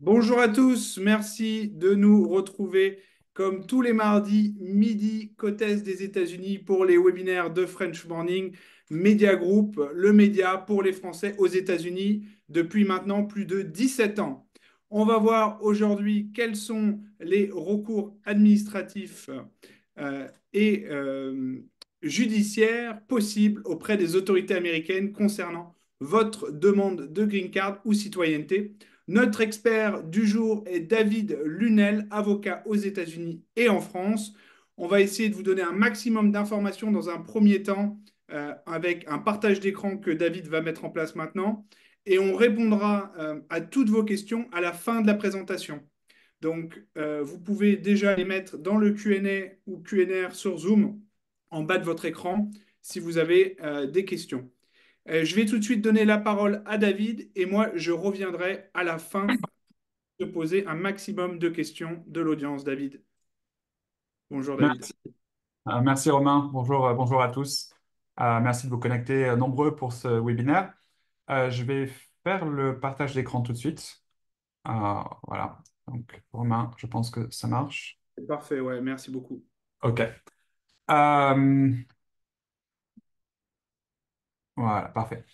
Bonjour à tous, merci de nous retrouver comme tous les mardis midi côte est des États-Unis pour les webinaires de French Morning Media Group, le média pour les Français aux États-Unis depuis maintenant plus de 17 ans. On va voir aujourd'hui quels sont les recours administratifs et judiciaires possibles auprès des autorités américaines concernant votre demande de green card ou citoyenneté. Notre expert du jour est David Lunel, avocat aux États-Unis et en France. On va essayer de vous donner un maximum d'informations dans un premier temps avec un partage d'écran que David va mettre en place maintenant. Et on répondra à toutes vos questions à la fin de la présentation. Donc, vous pouvez déjà les mettre dans le Q&A ou Q&R sur Zoom en bas de votre écran si vous avez des questions. Je vais tout de suite donner la parole à David et moi, je reviendrai à la fin de poser un maximum de questions de l'audience. David. Bonjour David. Merci, merci Romain. Bonjour, bonjour à tous. Merci de vous connecter nombreux pour ce webinaire. Je vais faire le partage d'écran tout de suite. Voilà. Donc, Romain, je pense que ça marche. C'est parfait, ouais, merci beaucoup. OK. Euh, voilà, parfait.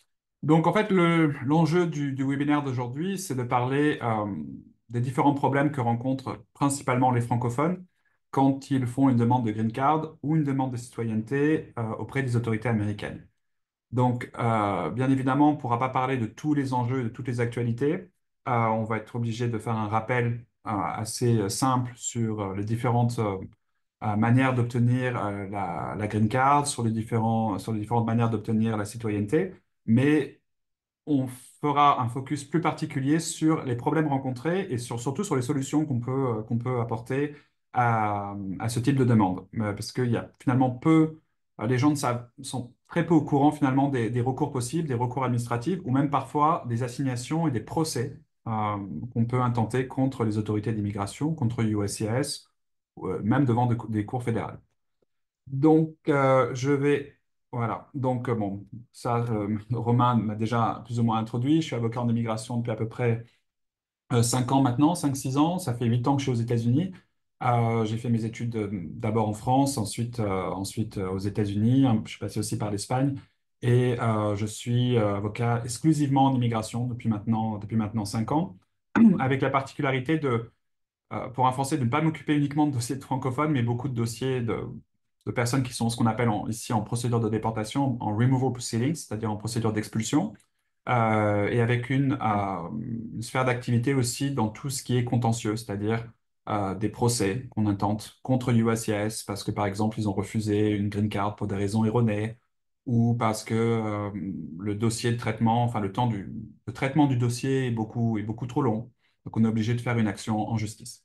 Donc, en fait, l'enjeu du webinaire d'aujourd'hui, c'est de parler des différents problèmes que rencontrent principalement les francophones quand ils font une demande de green card ou une demande de citoyenneté auprès des autorités américaines. Donc, bien évidemment, on ne pourra pas parler de tous les enjeux et de toutes les actualités. On va être obligé de faire un rappel assez simple sur les différentes manières d'obtenir la green card, sur les différentes manières d'obtenir la citoyenneté. Mais on fera un focus plus particulier sur les problèmes rencontrés et surtout sur les solutions qu'on peut apporter à ce type de demande. Parce qu'il y a finalement les gens sont très peu au courant finalement des recours possibles, des recours administratifs ou même parfois des assignations et des procès qu'on peut intenter contre les autorités d'immigration, contre USCIS, ou, même devant des cours fédérales. Donc, je vais. Voilà. Donc, bon, ça, Romain m'a déjà plus ou moins introduit. Je suis avocat en immigration depuis à peu près 5 ans maintenant, 5 6 ans. Ça fait 8 ans que je suis aux États-Unis. J'ai fait mes études d'abord en France, ensuite aux États-Unis. Je suis passé aussi par l'Espagne. Et je suis avocat exclusivement en immigration depuis maintenant 5 ans, avec la particularité pour un Français, de ne pas m'occuper uniquement de dossiers de francophones, mais beaucoup de dossiers de personnes qui sont ce qu'on appelle ici en procédure de déportation, en removal proceedings, c'est-à-dire en procédure d'expulsion, et avec une sphère d'activité aussi dans tout ce qui est contentieux, c'est-à-dire des procès qu'on intente contre USCIS parce que, par exemple, ils ont refusé une green card pour des raisons erronées, ou parce que le dossier de traitement, enfin le traitement du dossier est beaucoup trop long. Donc, on est obligé de faire une action en justice.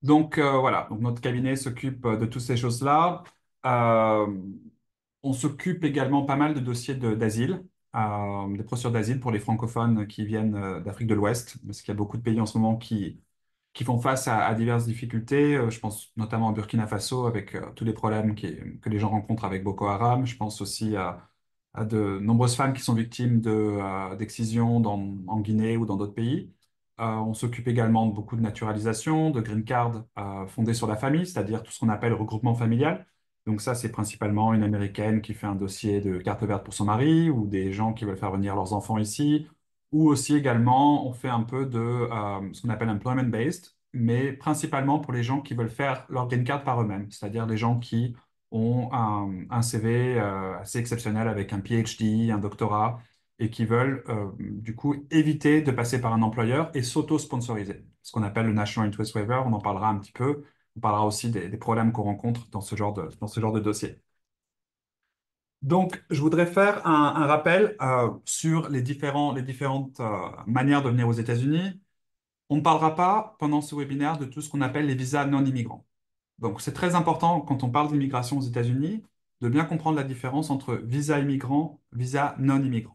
Donc voilà, donc notre cabinet s'occupe de toutes ces choses-là. Euh, on s'occupe également pas mal de dossiers d'asile, des procédures d'asile pour les francophones qui viennent d'Afrique de l'Ouest, parce qu'il y a beaucoup de pays en ce moment qui font face à diverses difficultés. Je pense notamment au Burkina Faso avec tous les problèmes que les gens rencontrent avec Boko Haram. Je pense aussi à de nombreuses femmes qui sont victimes d'excision en Guinée ou dans d'autres pays. On s'occupe également de beaucoup de naturalisation, de green card fondées sur la famille, c'est-à-dire tout ce qu'on appelle regroupement familial. Donc ça, c'est principalement une Américaine qui fait un dossier de carte verte pour son mari ou des gens qui veulent faire venir leurs enfants ici. Ou aussi également, on fait un peu de ce qu'on appelle employment-based, mais principalement pour les gens qui veulent faire leur green card par eux-mêmes, c'est-à-dire les gens qui ont un CV assez exceptionnel avec un PhD, un doctorat, et qui veulent du coup éviter de passer par un employeur et s'auto-sponsoriser. Ce qu'on appelle le National Interest Waiver, on en parlera un petit peu. On parlera aussi des problèmes qu'on rencontre dans ce genre de dossier. Donc, je voudrais faire un rappel sur les différentes manières de venir aux États-Unis. On ne parlera pas pendant ce webinaire de tout ce qu'on appelle les visas non immigrants. Donc, c'est très important quand on parle d'immigration aux États-Unis de bien comprendre la différence entre visa immigrant, visa non immigrant.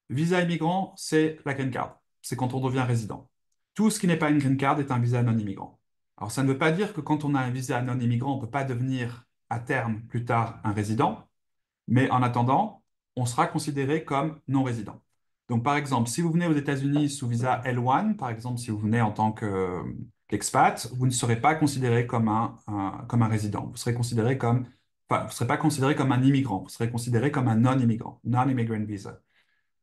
Visa immigrant, c'est la green card. C'est quand on devient résident. Tout ce qui n'est pas une green card est un visa non immigrant. Alors, ça ne veut pas dire que quand on a un visa non immigrant, on ne peut pas devenir à terme, plus tard, un résident, mais en attendant, on sera considéré comme non résident. Donc, par exemple, si vous venez aux États-Unis sous visa L1, par exemple, si vous venez en tant qu'expat, vous ne serez pas considéré comme comme un résident. Vous serez considéré comme, enfin, vous ne serez pas considéré comme un immigrant. Vous serez considéré comme un non-immigrant, non-immigrant visa.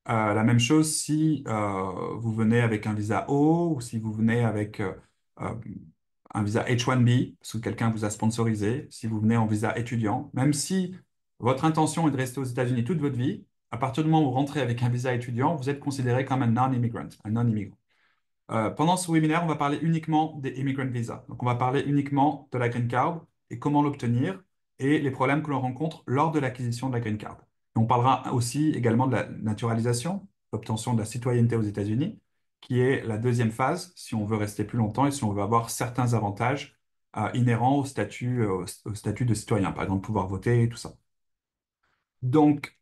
La même chose si vous venez avec un visa O ou si vous venez avec euh, un visa H1B, parce que quelqu'un vous a sponsorisé, si vous venez en visa étudiant, même si votre intention est de rester aux États-Unis toute votre vie, à partir du moment où vous rentrez avec un visa étudiant, vous êtes considéré comme un non-immigrant, un non-immigrant. Pendant ce webinaire, on va parler uniquement des immigrant visas. Donc, on va parler uniquement de la green card et comment l'obtenir et les problèmes que l'on rencontre lors de l'acquisition de la green card. Et on parlera aussi également de la naturalisation, l'obtention de la citoyenneté aux États-Unis, qui est la deuxième phase si on veut rester plus longtemps et si on veut avoir certains avantages inhérents au statut de citoyen, par exemple pouvoir voter et tout ça. Donc,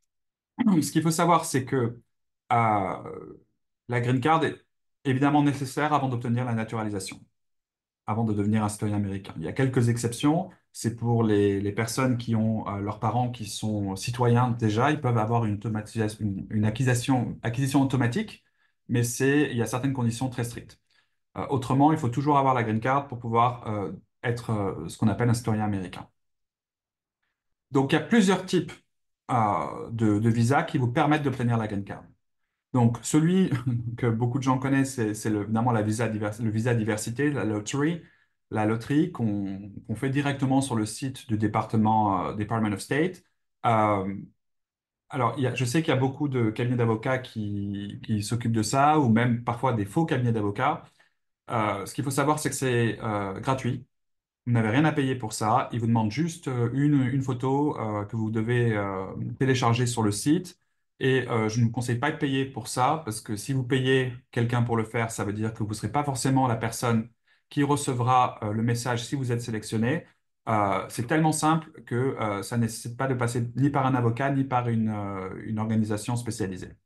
ce qu'il faut savoir, c'est que la green card est évidemment nécessaire avant d'obtenir la naturalisation, avant de devenir un citoyen américain. Il y a quelques exceptions. C'est pour les personnes qui ont leurs parents qui sont citoyens déjà, ils peuvent avoir une acquisition automatique, mais il y a certaines conditions très strictes. Autrement, il faut toujours avoir la green card pour pouvoir être ce qu'on appelle un citoyen américain. Donc, il y a plusieurs types de visas qui vous permettent d'obtenir la green card. Donc, celui que beaucoup de gens connaissent, c'est évidemment le visa diversité, la loterie qu'on fait directement sur le site du Department of State. Euh, alors, je sais qu'il y a beaucoup de cabinets d'avocats qui s'occupent de ça, ou même parfois des faux cabinets d'avocats. Ce qu'il faut savoir, c'est que c'est gratuit. Vous n'avez rien à payer pour ça. Ils vous demandent juste une photo que vous devez télécharger sur le site. Et je ne vous conseille pas de payer pour ça parce que si vous payez quelqu'un pour le faire, ça veut dire que vous ne serez pas forcément la personne qui recevra le message si vous êtes sélectionné. C'est tellement simple que ça ne nécessite pas de passer ni par un avocat ni par une organisation spécialisée.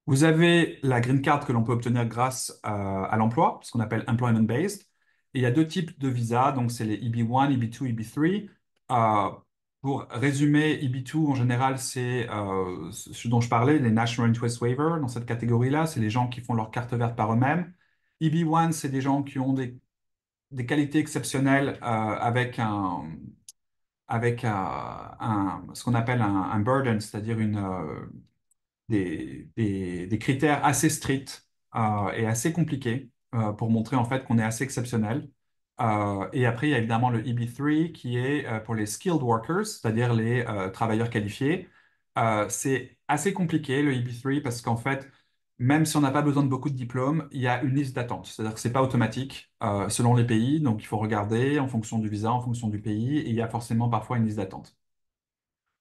Vous avez la green card que l'on peut obtenir grâce à l'emploi, ce qu'on appelle employment based. Et il y a deux types de visas, donc c'est les EB1, EB2, EB3. Euh, pour résumer, EB2 en général, c'est ce dont je parlais, les National Interest Waiver. Dans cette catégorie-là, c'est les gens qui font leur carte verte par eux-mêmes. EB1, c'est des gens qui ont des qualités exceptionnelles ce qu'on appelle un burden, c'est-à-dire des critères assez stricts et assez compliqués pour montrer en fait qu'on est assez exceptionnel. Et après, il y a évidemment le EB3 qui est pour les skilled workers, c'est-à-dire les travailleurs qualifiés. C'est assez compliqué le EB3 parce qu'en fait, même si on n'a pas besoin de beaucoup de diplômes, il y a une liste d'attente. C'est-à-dire que c'est pas automatique selon les pays, donc il faut regarder en fonction du visa, en fonction du pays, et il y a forcément parfois une liste d'attente.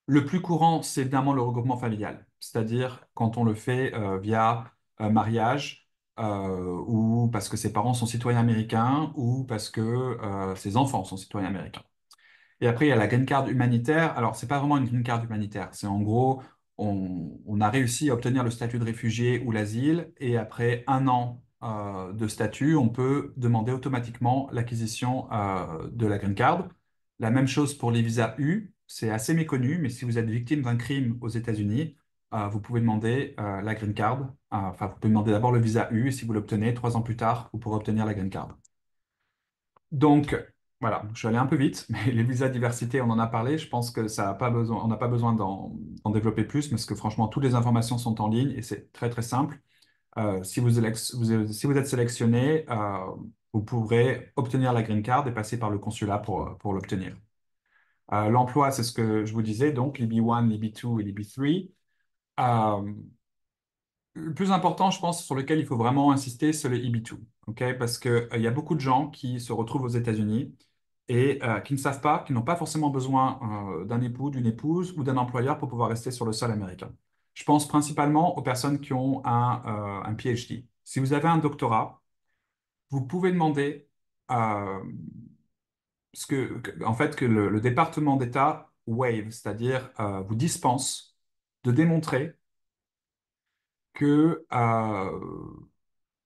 Le plus courant, c'est évidemment le regroupement familial, c'est-à-dire quand on le fait via mariage ou parce que ses parents sont citoyens américains ou parce que ses enfants sont citoyens américains. Et après, il y a la green card humanitaire. Alors, c'est pas vraiment une green card humanitaire. C'est en gros, on a réussi à obtenir le statut de réfugié ou l'asile et après un an de statut, on peut demander automatiquement l'acquisition de la green card. La même chose pour les visas U. C'est assez méconnu, mais si vous êtes victime d'un crime aux États-Unis, vous pouvez demander la green card. Enfin, vous pouvez demander d'abord le visa U et si vous l'obtenez, 3 ans plus tard, vous pourrez obtenir la green card. Donc, voilà, je suis allé un peu vite, mais les visas diversité, on en a parlé. Je pense que ça a pas besoin, on n'a pas besoin d'en développer plus, parce que franchement, toutes les informations sont en ligne et c'est très très simple. Si vous êtes sélectionné, vous pourrez obtenir la green card et passer par le consulat pour l'obtenir. L'emploi, c'est ce que je vous disais, donc les B1, les B2 et les B3. Le plus important, je pense, sur lequel il faut vraiment insister, c'est le EB2, ok? Parce qu'il y a beaucoup de gens qui se retrouvent aux États-Unis et qui ne savent pas, qui n'ont pas forcément besoin d'un époux, d'une épouse ou d'un employeur pour pouvoir rester sur le sol américain. Je pense principalement aux personnes qui ont un PhD. Si vous avez un doctorat, vous pouvez demander en fait, que le département d'État waive, c'est-à-dire vous dispense de démontrer que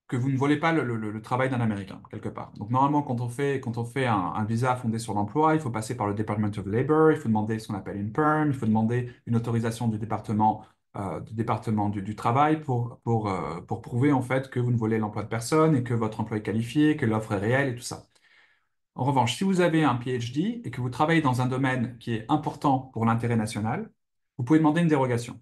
que vous ne volez pas le travail d'un Américain, quelque part. Donc, normalement, quand on fait un visa fondé sur l'emploi, il faut passer par le Department of Labor, il faut demander ce qu'on appelle une perm, il faut demander une autorisation du département du département du travail pour prouver en fait que vous ne volez l'emploi de personne et que votre emploi est qualifié, que l'offre est réelle et tout ça. En revanche, si vous avez un PhD et que vous travaillez dans un domaine qui est important pour l'intérêt national, vous pouvez demander une dérogation.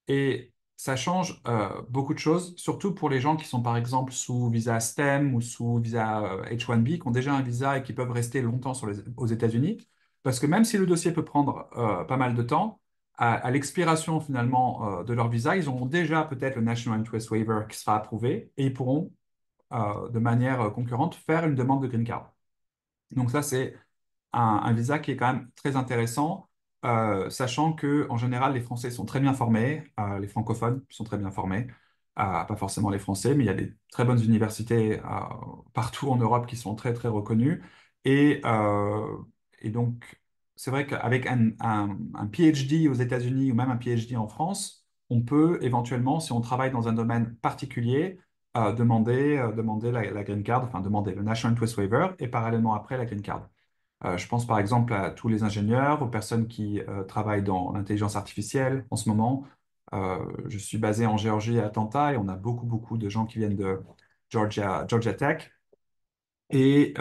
Et ça change beaucoup de choses, surtout pour les gens qui sont par exemple sous visa STEM ou sous visa H-1B, qui ont déjà un visa et qui peuvent rester longtemps aux États-Unis. Parce que même si le dossier peut prendre pas mal de temps, à l'expiration finalement de leur visa, ils auront déjà peut-être le National Interest Waiver qui sera approuvé et ils pourront de manière concurrente faire une demande de green card. Donc ça, c'est un visa qui est quand même très intéressant, sachant que en général, les Français sont très bien formés, les francophones sont très bien formés, pas forcément les Français, mais il y a des très bonnes universités partout en Europe qui sont très, très reconnues. Et, euh, et donc, c'est vrai qu'avec un PhD aux États-Unis ou même un PhD en France, on peut éventuellement, si on travaille dans un domaine particulier, demander la green card, enfin demander le National Interest Waiver et parallèlement après la green card. Je pense par exemple à tous les ingénieurs, aux personnes qui travaillent dans l'intelligence artificielle en ce moment. Je suis basé en Géorgie à Atlanta et on a beaucoup, beaucoup de gens qui viennent de Georgia Tech. Et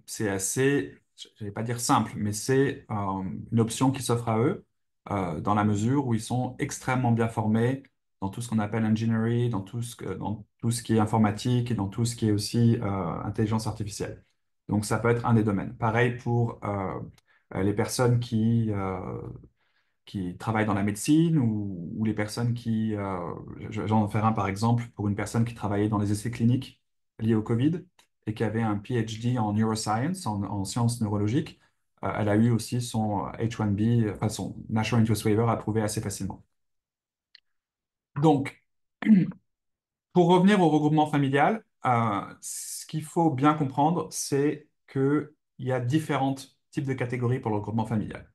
c'est assez, je ne vais pas dire simple, mais c'est une option qui s'offre à eux dans la mesure où ils sont extrêmement bien formés dans tout ce qu'on appelle engineering, dans tout ce qui est informatique et dans tout ce qui est aussi intelligence artificielle. Donc ça peut être un des domaines. Pareil pour les personnes qui travaillent dans la médecine ou les personnes j'en vais faire un par exemple pour une personne qui travaillait dans les essais cliniques liés au Covid et qui avait un PhD en neuroscience, en sciences neurologiques. Elle a eu aussi son H1B, enfin son National Interest Waiver approuvé assez facilement. Donc, pour revenir au regroupement familial, ce qu'il faut bien comprendre, c'est qu'il y a différents types de catégories pour le regroupement familial.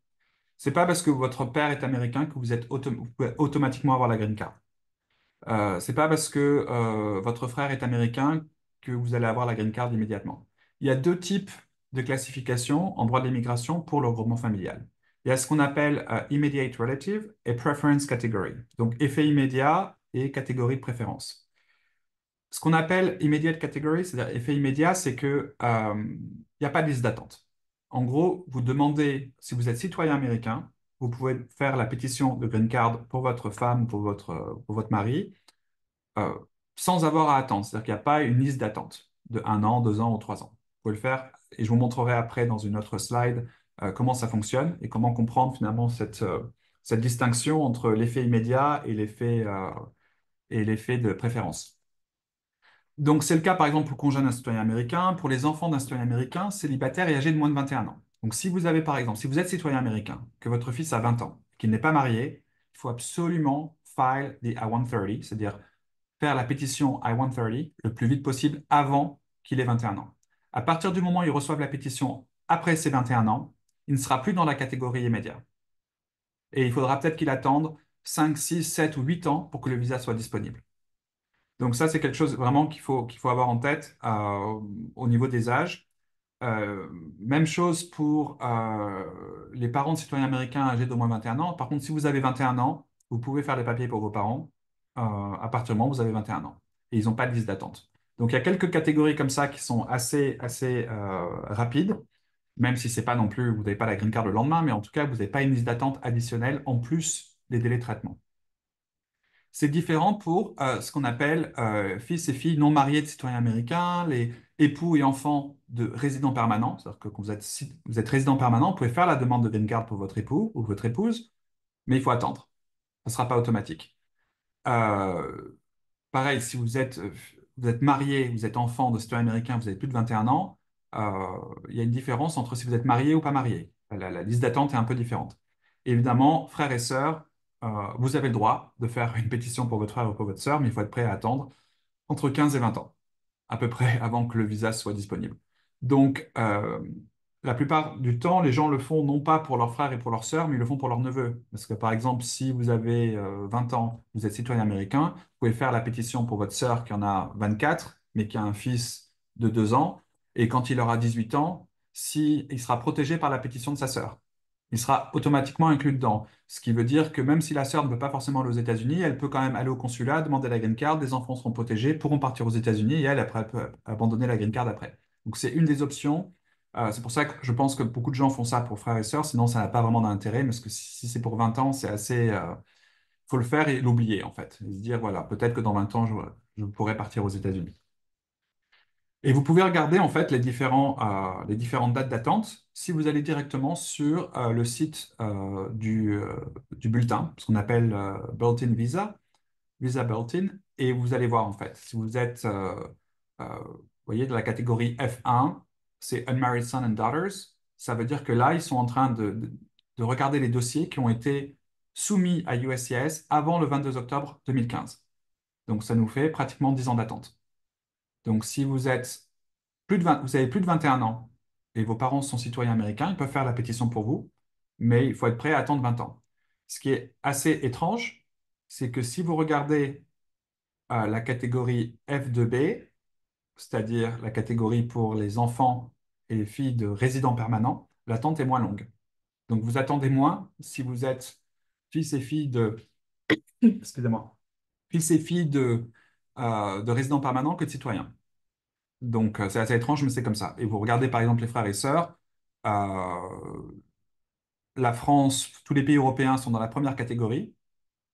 C'est pas parce que votre père est américain que vous pouvez automatiquement avoir la green card. C'est pas parce que votre frère est américain que vous allez avoir la green card immédiatement. Il y a deux types de classification en droit de l'immigration pour le regroupement familial. Il y a ce qu'on appelle immediate relative et preference category. Donc effet immédiat et catégorie de préférence. Ce qu'on appelle immediate category, c'est-à-dire effet immédiat, c'est que il n'y a pas de liste d'attente. En gros, vous demandez, si vous êtes citoyen américain, vous pouvez faire la pétition de green card pour votre femme ou pour votre mari euh, sans avoir à attendre. C'est-à-dire qu'il n'y a pas une liste d'attente de 1 an, 2 ans ou 3 ans. Vous pouvez le faire et je vous montrerai après dans une autre slide comment ça fonctionne et comment comprendre finalement cette distinction entre l'effet immédiat et l'effet de préférence. Donc, c'est le cas, par exemple, pour le conjoint d'un citoyen américain, pour les enfants d'un citoyen américain, célibataire et âgé de moins de 21 ans. Donc, si vous avez, par exemple, si vous êtes citoyen américain, que votre fils a 20 ans, qu'il n'est pas marié, il faut absolument file the I-130, c'est-à-dire faire la pétition I-130 le plus vite possible avant qu'il ait 21 ans. À partir du moment où ils reçoivent la pétition après ses 21 ans, il ne sera plus dans la catégorie immédiate. Et il faudra peut-être qu'il attende 5, 6, 7 ou 8 ans pour que le visa soit disponible. Donc ça, c'est quelque chose vraiment qu'il faut avoir en tête au niveau des âges. Euh, Même chose pour les parents de citoyens américains âgés d'au moins 21 ans. Par contre, si vous avez 21 ans, vous pouvez faire les papiers pour vos parents à partir du moment où vous avez 21 ans. Et ils n'ont pas de liste d'attente. Donc il y a quelques catégories comme ça qui sont assez rapides, même si c'est pas non plus, vous n'avez pas la green card le lendemain, mais en tout cas, vous n'avez pas une liste d'attente additionnelle en plus des délais de traitement. C'est différent pour ce qu'on appelle fils et filles non mariés de citoyens américains, les époux et enfants de résidents permanents. C'est-à-dire que quand vous êtes résident permanent, vous pouvez faire la demande de green card pour votre époux ou votre épouse, mais il faut attendre. Ça ne sera pas automatique. Euh, Pareil, si vous êtes marié, vous êtes enfant de citoyen américain, vous avez plus de 21 ans, il y a une différence entre si vous êtes marié ou pas marié. La liste d'attente est un peu différente. Évidemment, frères et sœurs, vous avez le droit de faire une pétition pour votre frère ou pour votre sœur, mais il faut être prêt à attendre entre 15 et 20 ans, à peu près avant que le visa soit disponible. Donc, la plupart du temps, les gens le font non pas pour leurs frères et pour leurs sœurs, mais ils le font pour leurs neveux. Parce que, par exemple, si vous avez 20 ans, vous êtes citoyen américain, vous pouvez faire la pétition pour votre sœur qui en a 24, mais qui a un fils de 2 ans. Et quand il aura 18 ans, il sera protégé par la pétition de sa sœur. il sera automatiquement inclus dedans. Ce qui veut dire que même si la sœur ne veut pas forcément aller aux États-Unis, elle peut quand même aller au consulat, demander la green card, les enfants seront protégés, pourront partir aux États-Unis et elle, après, elle peut abandonner la green card après. Donc c'est une des options. C'est pour ça que je pense que beaucoup de gens font ça pour frères et sœurs, sinon ça n'a pas vraiment d'intérêt, parce que si c'est pour 20 ans, c'est assez... faut le faire et l'oublier en fait. Et se dire, voilà, peut-être que dans 20 ans, je pourrais partir aux États-Unis. Et vous pouvez regarder en fait les différentes dates d'attente si vous allez directement sur le site du bulletin, ce qu'on appelle Bulletin Visa, Visa Bulletin, et vous allez voir en fait, si vous êtes, vous voyez, de la catégorie F1, c'est Unmarried Sons and Daughters, ça veut dire que là, ils sont en train de regarder les dossiers qui ont été soumis à USCIS avant le 22 octobre 2015. Donc ça nous fait pratiquement 10 ans d'attente. Donc si vous êtes vous avez plus de 21 ans et vos parents sont citoyens américains, ils peuvent faire la pétition pour vous, mais il faut être prêt à attendre 20 ans. Ce qui est assez étrange, c'est que si vous regardez la catégorie F2B, c'est-à-dire la catégorie pour les enfants et les filles de résidents permanents, l'attente est moins longue. Donc vous attendez moins si vous êtes fils et filles de, excusez-moi, fils et filles de résidents permanents que de citoyens. Donc, c'est assez étrange, mais c'est comme ça. Et vous regardez par exemple les frères et sœurs, euh, la France, tous les pays européens sont dans la première catégorie.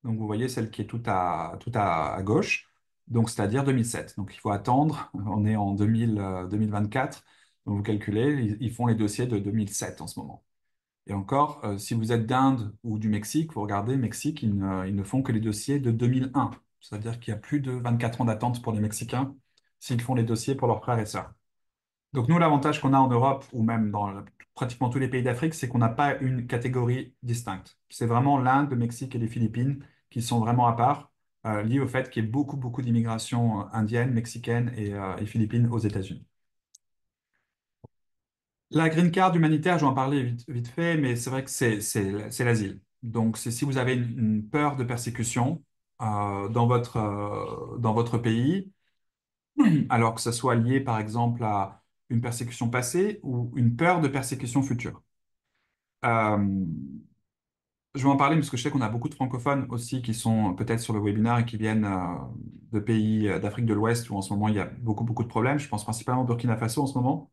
Donc, vous voyez celle qui est tout à gauche, donc c'est-à-dire 2007. Donc, il faut attendre, on est en 2024, donc vous calculez, ils font les dossiers de 2007 en ce moment. Et encore, si vous êtes d'Inde ou du Mexique, vous regardez, Mexique, ils ne font que les dossiers de 2001. C'est-à-dire qu'il y a plus de 24 ans d'attente pour les Mexicains s'ils font les dossiers pour leurs frères et sœurs. Donc nous, l'avantage qu'on a en Europe ou même dans pratiquement tous les pays d'Afrique, c'est qu'on n'a pas une catégorie distincte. C'est vraiment l'Inde, le Mexique et les Philippines qui sont vraiment à part, liés au fait qu'il y ait beaucoup, beaucoup d'immigration indienne, mexicaine et philippine aux États-Unis. La green card humanitaire, je vais en parler vite fait, mais c'est vrai que c'est l'asile. Donc c'est si vous avez une peur de persécution dans votre pays, alors que ça soit lié par exemple à une persécution passée ou une peur de persécution future. Euh, je vais en parler parce que je sais qu'on a beaucoup de francophones aussi qui sont peut-être sur le webinaire et qui viennent de pays d'Afrique de l'Ouest où en ce moment il y a beaucoup, beaucoup de problèmes. Je pense principalement au Burkina Faso en ce moment,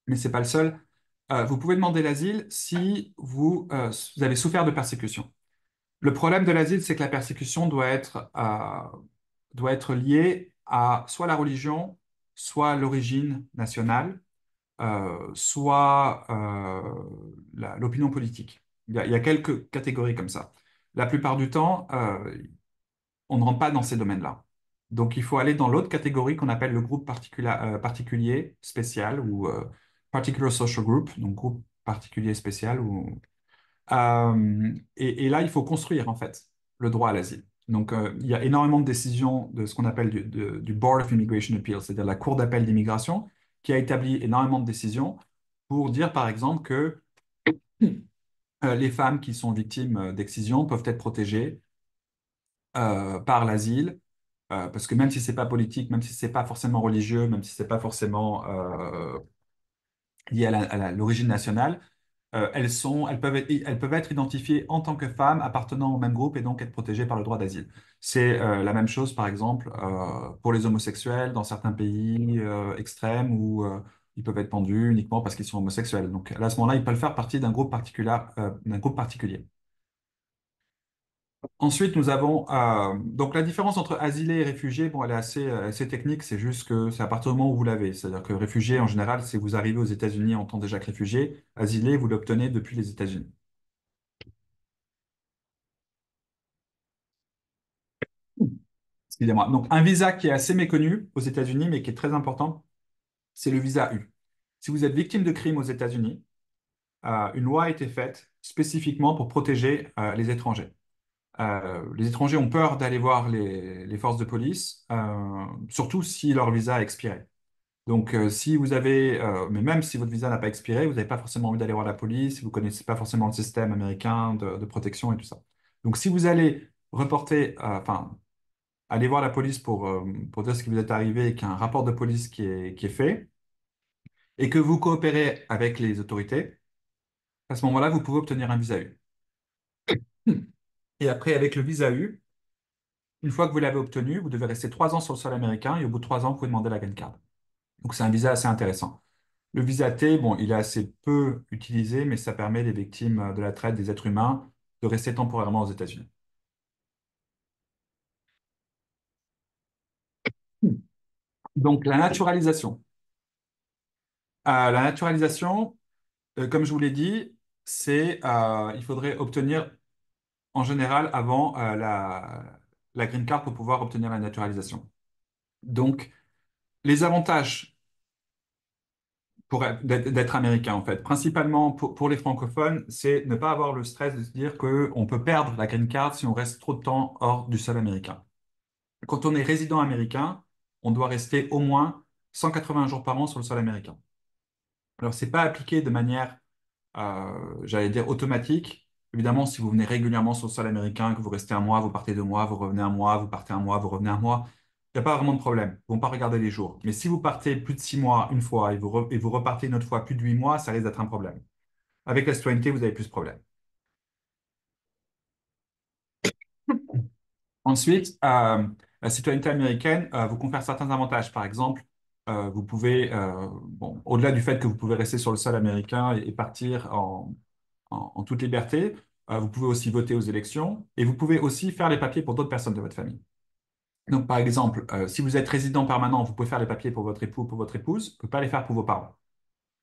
mais c'est pas le seul. Vous pouvez demander l'asile si vous avez souffert de persécution. Le problème de l'asile, c'est que la persécution doit être liée à soit la religion, soit l'origine nationale, soit l'opinion politique. Il y a quelques catégories comme ça. La plupart du temps, on ne rentre pas dans ces domaines-là. Donc, il faut aller dans l'autre catégorie qu'on appelle le groupe particulier spécial ou Particular Social Group, donc groupe particulier spécial. Et là, il faut construire en fait le droit à l'asile. Donc, il y a énormément de décisions de ce qu'on appelle du Board of Immigration Appeals, c'est-à-dire la Cour d'appel d'immigration, qui a établi énormément de décisions pour dire, par exemple, que les femmes qui sont victimes d'excision peuvent être protégées par l'asile, parce que même si c'est pas politique, même si c'est pas forcément religieux, même si c'est pas forcément lié à l'origine nationale, elles peuvent être identifiées en tant que femmes appartenant au même groupe et donc être protégées par le droit d'asile. C'est la même chose, par exemple, pour les homosexuels dans certains pays extrêmes où ils peuvent être pendus uniquement parce qu'ils sont homosexuels. Donc, à ce moment-là, ils peuvent faire partie d'un groupe particulier. Ensuite, nous avons donc la différence entre asilé et réfugié. Bon, elle est assez technique. C'est juste que c'est à partir du moment où vous l'avez. C'est-à-dire que réfugié, en général, c'est vous arrivez aux États-Unis en tant déjà que réfugié. Asilé, vous l'obtenez depuis les États-Unis. Excusez-moi. Donc, un visa qui est assez méconnu aux États-Unis, mais qui est très important, c'est le visa U. Si vous êtes victime de crime aux États-Unis, une loi a été faite spécifiquement pour protéger les étrangers. Les étrangers ont peur d'aller voir les forces de police, surtout si leur visa a expiré. Donc, si vous avez, mais même si votre visa n'a pas expiré, vous n'avez pas forcément envie d'aller voir la police, vous ne connaissez pas forcément le système américain de protection et tout ça. Donc, si vous allez reporter, enfin, aller voir la police pour dire ce qui vous est arrivé et qu'il y a un rapport de police qui est fait, et que vous coopérez avec les autorités, À ce moment-là, vous pouvez obtenir un visa U. Et après, avec le visa U, une fois que vous l'avez obtenu, vous devez rester 3 ans sur le sol américain et au bout de 3 ans, vous pouvez demander la green card. Donc, c'est un visa assez intéressant. Le visa T, bon, il est assez peu utilisé, mais ça permet des victimes de la traite des êtres humains de rester temporairement aux États-Unis. Donc, la naturalisation. La naturalisation, comme je vous l'ai dit, il faudrait obtenir en général avant la green card pour pouvoir obtenir la naturalisation. Donc, les avantages d'être américain, en fait, principalement pour les francophones, c'est ne pas avoir le stress de se dire qu'on peut perdre la green card si on reste trop de temps hors du sol américain. Quand on est résident américain, on doit rester au moins 180 jours par an sur le sol américain. Alors, c'est pas appliqué de manière, j'allais dire, automatique. Évidemment, si vous venez régulièrement sur le sol américain, que vous restez un mois, vous partez 2 mois, vous revenez un mois, vous partez un mois, vous revenez un mois, il n'y a pas vraiment de problème. Ils ne vont pas regarder les jours. Mais si vous partez plus de 6 mois une fois et vous repartez une autre fois plus de 8 mois, ça risque d'être un problème. Avec la citoyenneté, vous avez plus de problèmes. Ensuite, la citoyenneté américaine vous confère certains avantages. Par exemple, vous pouvez, bon, au-delà du fait que vous pouvez rester sur le sol américain et partir en toute liberté, vous pouvez aussi voter aux élections et vous pouvez aussi faire les papiers pour d'autres personnes de votre famille. Donc, par exemple, si vous êtes résident permanent, vous pouvez faire les papiers pour votre époux ou pour votre épouse, vous ne pouvez pas les faire pour vos parents.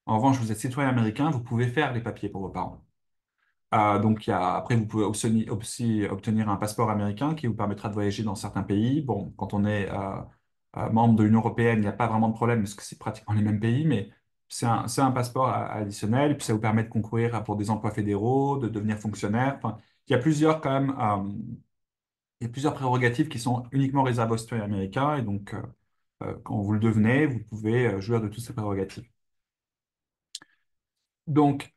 En revanche, vous êtes citoyen américain, vous pouvez faire les papiers pour vos parents. Donc, après, vous pouvez aussi obtenir un passeport américain qui vous permettra de voyager dans certains pays. Bon, quand on est membre de l'Union européenne, il n'y a pas vraiment de problème parce que c'est pratiquement les mêmes pays, mais c'est un passeport additionnel. Et puis, ça vous permet de concourir pour des emplois fédéraux, de devenir fonctionnaire. Enfin, il y a plusieurs, quand même, il y a plusieurs prérogatives qui sont uniquement réservées aux citoyens américains. Et donc, quand vous le devenez, vous pouvez jouir de toutes ces prérogatives. Donc,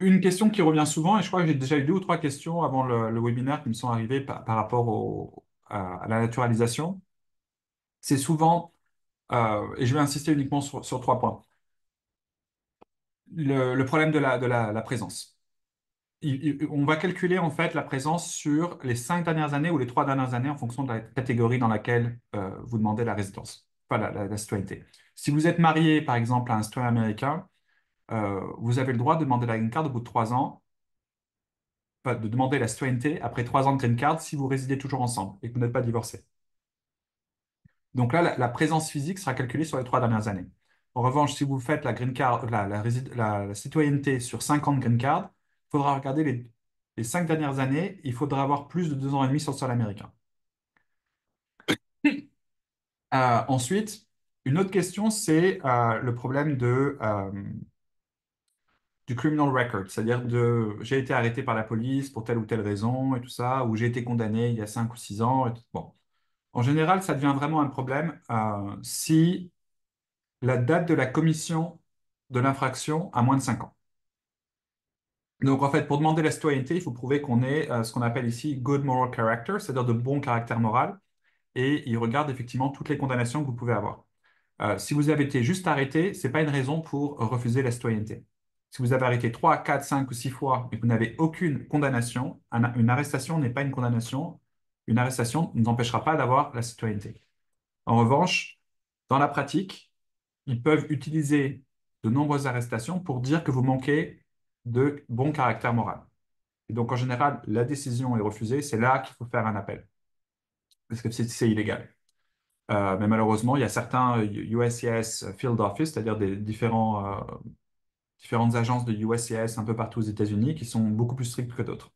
une question qui revient souvent, et je crois que j'ai déjà eu 2 ou 3 questions avant le webinaire qui me sont arrivées par rapport à la naturalisation, c'est souvent, et je vais insister uniquement sur 3 points, le problème de la présence. On va calculer en fait la présence sur les 5 dernières années ou les 3 dernières années en fonction de la catégorie dans laquelle vous demandez la résidence, enfin la citoyenneté. Si vous êtes marié, par exemple, à un citoyen américain, vous avez le droit de demander la green card au bout de 3 ans, enfin, de demander la citoyenneté après 3 ans de green card si vous résidez toujours ensemble et que vous n'êtes pas divorcé. Donc là, la présence physique sera calculée sur les 3 dernières années. En revanche, si vous faites la green card, la citoyenneté sur 5 ans de green card, il faudra regarder les 5 dernières années. Il faudra avoir plus de 2 ans et demi sur le sol américain. Ensuite, une autre question, c'est le problème du criminal record, c'est-à-dire j'ai été arrêté par la police pour telle ou telle raison et tout ça, ou j'ai été condamné il y a 5 ou 6 ans. Bon. En général, ça devient vraiment un problème si la date de la commission de l'infraction a moins de 5 ans. Donc, en fait, pour demander la citoyenneté, il faut prouver qu'on ait ce qu'on appelle ici good moral character, c'est-à-dire de bon caractère moral, et il regarde effectivement toutes les condamnations que vous pouvez avoir. Si vous avez été juste arrêté, ce n'est pas une raison pour refuser la citoyenneté. Si vous avez arrêté 3, 4, 5 ou 6 fois et que vous n'avez aucune condamnation, une arrestation n'est pas une condamnation. Une arrestation ne nous empêchera pas d'avoir la citoyenneté. En revanche, dans la pratique, ils peuvent utiliser de nombreuses arrestations pour dire que vous manquez de bon caractère moral. Et donc, en général, la décision est refusée. C'est là qu'il faut faire un appel, parce que c'est illégal. Mais malheureusement, il y a certains USCIS Field Office, c'est-à-dire des différentes agences de USCIS un peu partout aux États-Unis, qui sont beaucoup plus strictes que d'autres.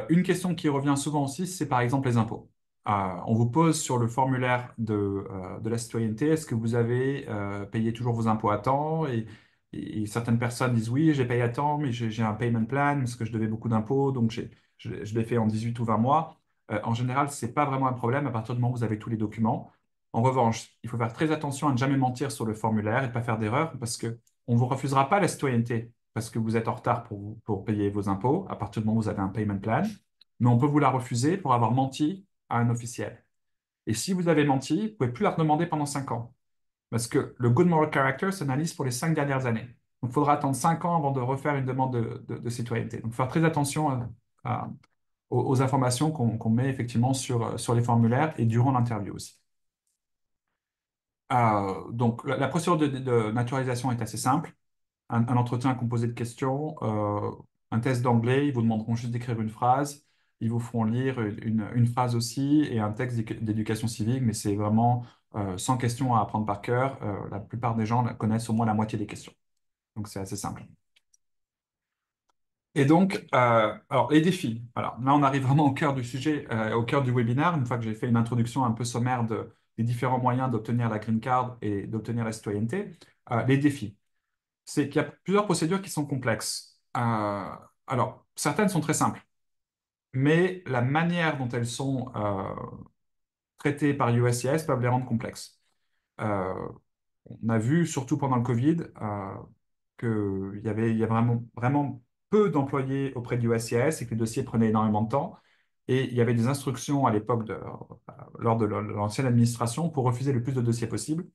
Une question qui revient souvent aussi, c'est par exemple les impôts. On vous pose sur le formulaire de la citoyenneté, est-ce que vous avez payé toujours vos impôts à temps? Et certaines personnes disent oui, j'ai payé à temps, mais j'ai un payment plan parce que je devais beaucoup d'impôts, donc je l'ai fait en 18 ou 20 mois. En général, ce n'est pas vraiment un problème à partir du moment où vous avez tous les documents. En revanche, il faut faire très attention à ne jamais mentir sur le formulaire et ne pas faire d'erreur parce que on ne vous refusera pas la citoyenneté parce que vous êtes en retard pour payer vos impôts, à partir du moment où vous avez un payment plan, mais on peut vous la refuser pour avoir menti à un officiel. Et si vous avez menti, vous ne pouvez plus la redemander pendant 5 ans, parce que le good moral character s'analyse pour les 5 dernières années. Donc, il faudra attendre 5 ans avant de refaire une demande de citoyenneté. Donc, faire très attention aux informations qu'on met effectivement sur les formulaires et durant l'interview aussi. Donc, la procédure de naturalisation est assez simple. Un entretien composé de questions, un test d'anglais, ils vous demanderont juste d'écrire une phrase, ils vous feront lire une phrase aussi et un texte d'éducation civique, mais c'est vraiment 100 questions à apprendre par cœur. La plupart des gens connaissent au moins la moitié des questions. Donc, c'est assez simple. Et donc, alors les défis. Alors là, on arrive vraiment au cœur du sujet, au cœur du webinaire, une fois que j'ai fait une introduction un peu sommaire des différents moyens d'obtenir la green card et d'obtenir la citoyenneté. Les défis, c'est qu'il y a plusieurs procédures qui sont complexes. Alors, certaines sont très simples, mais la manière dont elles sont traitées par USCIS peuvent les rendre complexes. Euh, on a vu, surtout pendant le Covid, qu'il y a vraiment peu d'employés auprès du USCIS et que les dossiers prenaient énormément de temps. Et il y avait des instructions à l'époque, lors de l'ancienne administration, pour refuser le plus de dossiers possible.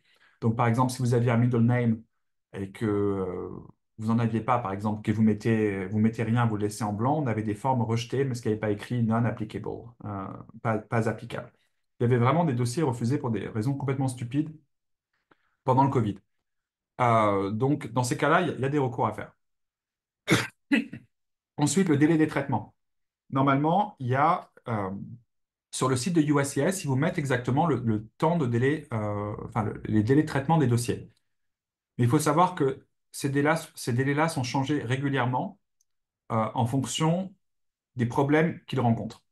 Donc, par exemple, si vous aviez un middle name et que vous n'en aviez pas, par exemple, que vous mettez rien, vous le laissez en blanc, on avait des formes rejetées, mais ce qui n'avait pas écrit non applicable, pas applicable. Il y avait vraiment des dossiers refusés pour des raisons complètement stupides pendant le Covid. Donc, dans ces cas-là, il y a des recours à faire. Ensuite, le délai des traitements. Normalement, il y a sur le site de USCIS, ils vous mettent exactement le temps de délai, enfin, les délais de traitement des dossiers. Mais il faut savoir que ces délais-là sont changés régulièrement en fonction des problèmes qu'ils rencontrent.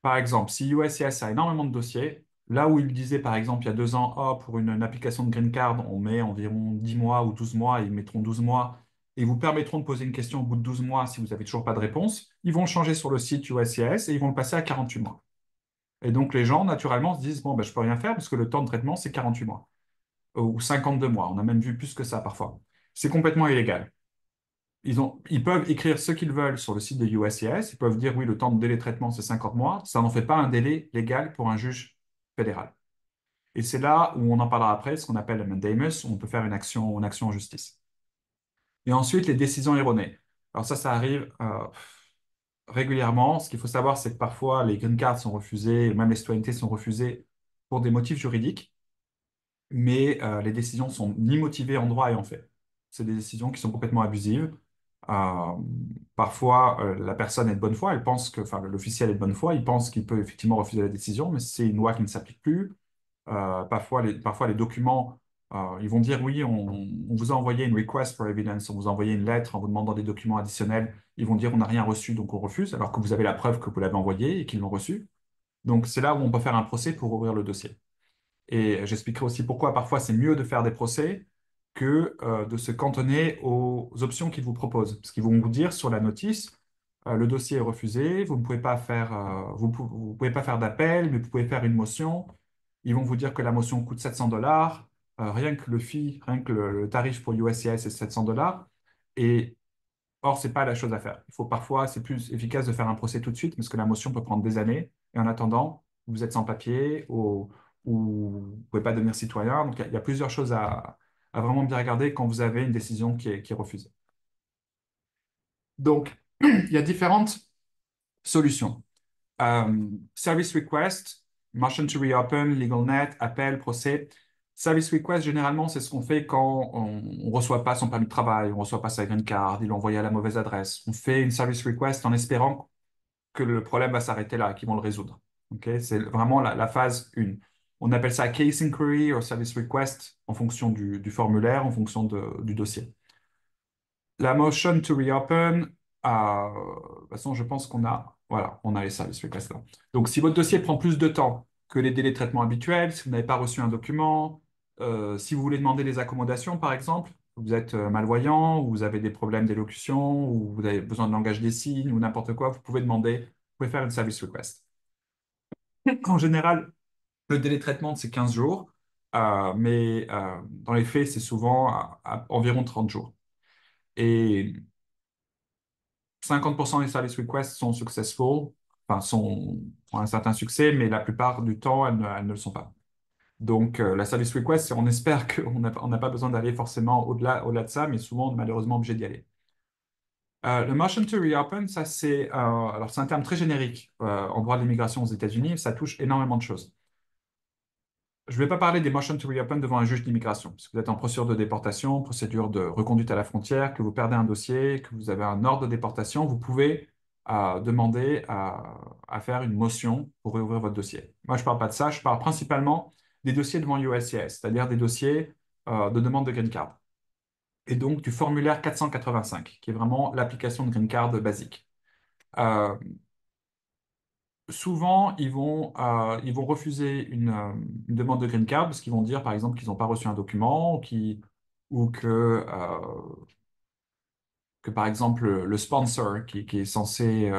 Par exemple, si USCIS a énormément de dossiers, là où il disait, par exemple, il y a 2 ans, oh, pour une application de Green Card, on met environ 10 mois ou 12 mois, ils mettront 12 mois, et vous permettront de poser une question au bout de 12 mois si vous n'avez toujours pas de réponse, ils vont le changer sur le site USCIS et ils vont le passer à 48 mois. Et donc, les gens, naturellement, se disent, bon, ben, je ne peux rien faire parce que le temps de traitement, c'est 48 mois ou 52 mois. On a même vu plus que ça parfois. C'est complètement illégal. Ils peuvent écrire ce qu'ils veulent sur le site de USCIS. Ils peuvent dire, oui, le temps de délai de traitement, c'est 50 mois. Ça n'en fait pas un délai légal pour un juge fédéral. Et c'est là où on en parlera après, ce qu'on appelle le mandamus, où on peut faire une action en justice. Et ensuite, les décisions erronées. Alors ça arrive régulièrement. Ce qu'il faut savoir, c'est que parfois, les green cards sont refusés, même les citoyennetés sont refusées pour des motifs juridiques, mais les décisions sont ni motivées en droit et en fait. C'est des décisions qui sont complètement abusives. Euh, Parfois, la personne est de bonne foi, elle pense que, enfin, l'officiel est de bonne foi, il pense qu'il peut effectivement refuser la décision, mais c'est une loi qui ne s'applique plus. Parfois, les documents, ils vont dire oui, on vous a envoyé une request for evidence, on vous a envoyé une lettre en vous demandant des documents additionnels. Ils vont dire on n'a rien reçu, donc on refuse, alors que vous avez la preuve que vous l'avez envoyé et qu'ils l'ont reçu. Donc, c'est là où on peut faire un procès pour ouvrir le dossier. Et j'expliquerai aussi pourquoi parfois c'est mieux de faire des procès que de se cantonner aux options qu'ils vous proposent. Parce qu'ils vont vous dire sur la notice, le dossier est refusé, vous ne pouvez pas faire, vous pouvez pas faire d'appel, mais vous pouvez faire une motion. Ils vont vous dire que la motion coûte 700 dollars, rien que le fee, rien que le tarif pour USCIS est 700 dollars. Et or, ce n'est pas la chose à faire. Il faut parfois, c'est plus efficace de faire un procès tout de suite parce que la motion peut prendre des années. Et en attendant, vous êtes sans papier ou vous ne pouvez pas devenir citoyen. Donc, il y a plusieurs choses à vraiment bien regarder quand vous avez une décision qui est refusée. Donc, il y a différentes solutions. Service request, motion to reopen, LegalNet, appel, procès. Service request, généralement, c'est ce qu'on fait quand on ne reçoit pas son permis de travail, on ne reçoit pas sa green card, il l'a envoyé à la mauvaise adresse. On fait une service request en espérant que le problème va s'arrêter là, qu'ils vont le résoudre. Ok. C'est vraiment la phase 1. On appelle ça case inquiry ou service request en fonction du formulaire, en fonction du dossier. La motion to reopen, de toute façon, je pense voilà, on a les services requests là. Donc, si votre dossier prend plus de temps que les délais de traitement habituels, si vous n'avez pas reçu un document, si vous voulez demander des accommodations, par exemple, vous êtes malvoyant, ou vous avez des problèmes d'élocution, ou vous avez besoin de langage des signes, ou n'importe quoi, vous pouvez demander, vous pouvez faire une service request. En général, le délai de traitement, c'est 15 jours, mais dans les faits, c'est souvent à environ 30 jours. Et 50% des service requests sont successful, enfin, ont un certain succès, mais la plupart du temps, elles ne le sont pas. Donc, la service request, on espère qu'on n'a pas besoin d'aller forcément au-delà de ça, mais souvent, on est malheureusement obligé d'y aller. Le motion to reopen, ça alors c'est un terme très générique en droit de l'immigration aux États-Unis, ça touche énormément de choses. Je ne vais pas parler des motion to reopen devant un juge d'immigration. Si vous êtes en procédure de déportation, procédure de reconduite à la frontière, que vous perdez un dossier, que vous avez un ordre de déportation, vous pouvez demander à faire une motion pour réouvrir votre dossier. Moi, je ne parle pas de ça, je parle principalement des dossiers devant USCIS, c'est-à-dire des dossiers de demande de green card. Et donc du formulaire 485, qui est vraiment l'application de green card basique. Euh, Souvent, ils vont refuser une demande de green card parce qu'ils vont dire, par exemple, qu'ils n'ont pas reçu un document ou que, par exemple, le sponsor qui est censé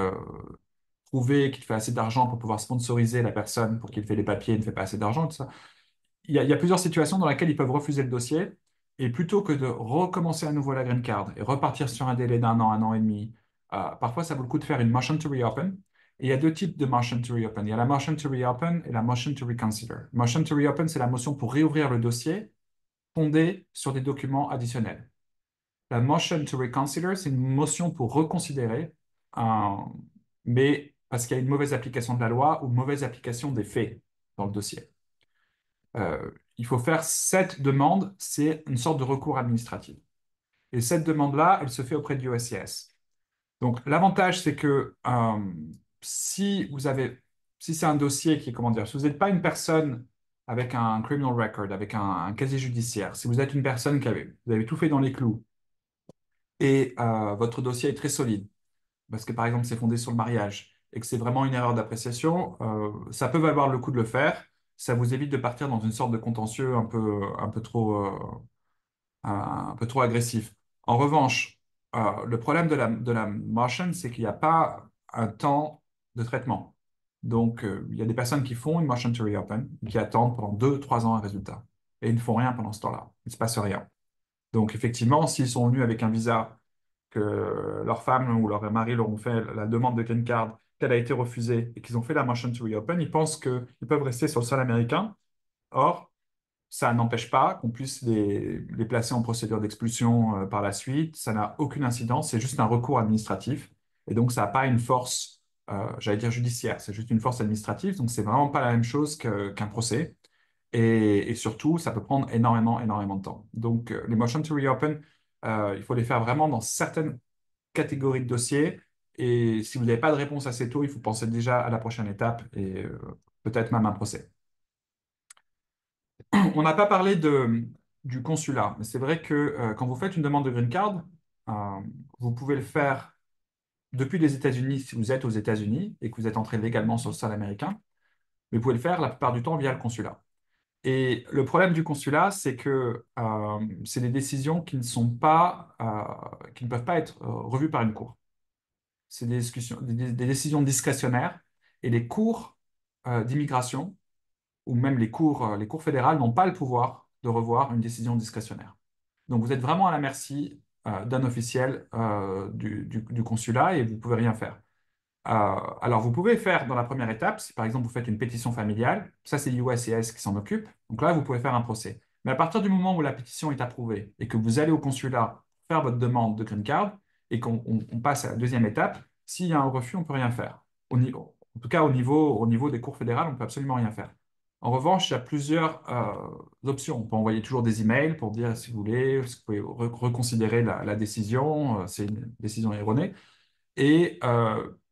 prouver qu'il fait assez d'argent pour pouvoir sponsoriser la personne pour qu'il fait les papiers ne fait pas assez d'argent, tout ça. Il y a plusieurs situations dans lesquelles ils peuvent refuser le dossier et plutôt que de recommencer à nouveau la green card et repartir sur un délai un an et demi, parfois ça vaut le coup de faire une motion to reopen. Et il y a deux types de motion to reopen. Il y a la motion to reopen et la motion to reconsider. Motion to reopen, c'est la motion pour réouvrir le dossier fondée sur des documents additionnels. La motion to reconsider, c'est une motion pour reconsidérer, euh, mais parce qu'il y a une mauvaise application de la loi ou mauvaise application des faits dans le dossier. Il faut faire cette demande, c'est une sorte de recours administratif. Et cette demande-là, elle se fait auprès du USCIS. Donc, l'avantage, c'est que si vous avez, si c'est un dossier qui est, comment dire, si vous n'êtes pas une personne avec un criminal record, avec un casier judiciaire, si vous êtes une personne vous avez tout fait dans les clous et votre dossier est très solide, parce que par exemple c'est fondé sur le mariage et que c'est vraiment une erreur d'appréciation, ça peut valoir le coup de le faire. Ça vous évite de partir dans une sorte de contentieux un peu trop agressif. En revanche, le problème de la motion, c'est qu'il n'y a pas un temps de traitement. Donc, il y a des personnes qui font une motion to reopen, qui attendent pendant 2, 3 ans un résultat. Et ils ne font rien pendant ce temps-là. Il ne se passe rien. Donc, effectivement, s'ils sont venus avec un visa, que leur femme ou leur mari leur ont fait la demande de green card, qu'elle a été refusée et qu'ils ont fait la motion to reopen, ils pensent qu'ils peuvent rester sur le sol américain. Or, ça n'empêche pas qu'on puisse les placer en procédure d'expulsion par la suite. Ça n'a aucune incidence, c'est juste un recours administratif. Et donc, ça n'a pas une force, j'allais dire judiciaire, c'est juste une force administrative. Donc, c'est vraiment pas la même chose qu'un procès. Et surtout, ça peut prendre énormément de temps. Donc, les motions to reopen, il faut les faire vraiment dans certaines catégories de dossiers. Et si vous n'avez pas de réponse assez tôt, il faut penser déjà à la prochaine étape et peut-être même un procès. On n'a pas parlé du consulat, mais c'est vrai que quand vous faites une demande de green card, euh, vous pouvez le faire depuis les États-Unis si vous êtes aux États-Unis et que vous êtes entré légalement sur le sol américain, mais vous pouvez le faire la plupart du temps via le consulat. Et le problème du consulat, c'est que c'est des décisions qui ne sont pas, qui ne peuvent pas être revues par une cour. C'est des décisions discrétionnaires et les cours d'immigration ou même les cours fédérales n'ont pas le pouvoir de revoir une décision discrétionnaire. Donc vous êtes vraiment à la merci d'un officiel du consulat et vous ne pouvez rien faire. Alors vous pouvez faire dans la première étape, si par exemple vous faites une pétition familiale, ça c'est l'USCIS qui s'en occupe, donc là vous pouvez faire un procès. Mais à partir du moment où la pétition est approuvée et que vous allez au consulat faire votre demande de green card et qu'on passe à la deuxième étape, s'il y a un refus, on ne peut rien faire. En tout cas, au niveau des cours fédérales, on ne peut absolument rien faire. En revanche, il y a plusieurs options. On peut envoyer toujours des emails pour dire si vous voulez, si vous pouvez reconsidérer la décision, c'est une décision erronée. Et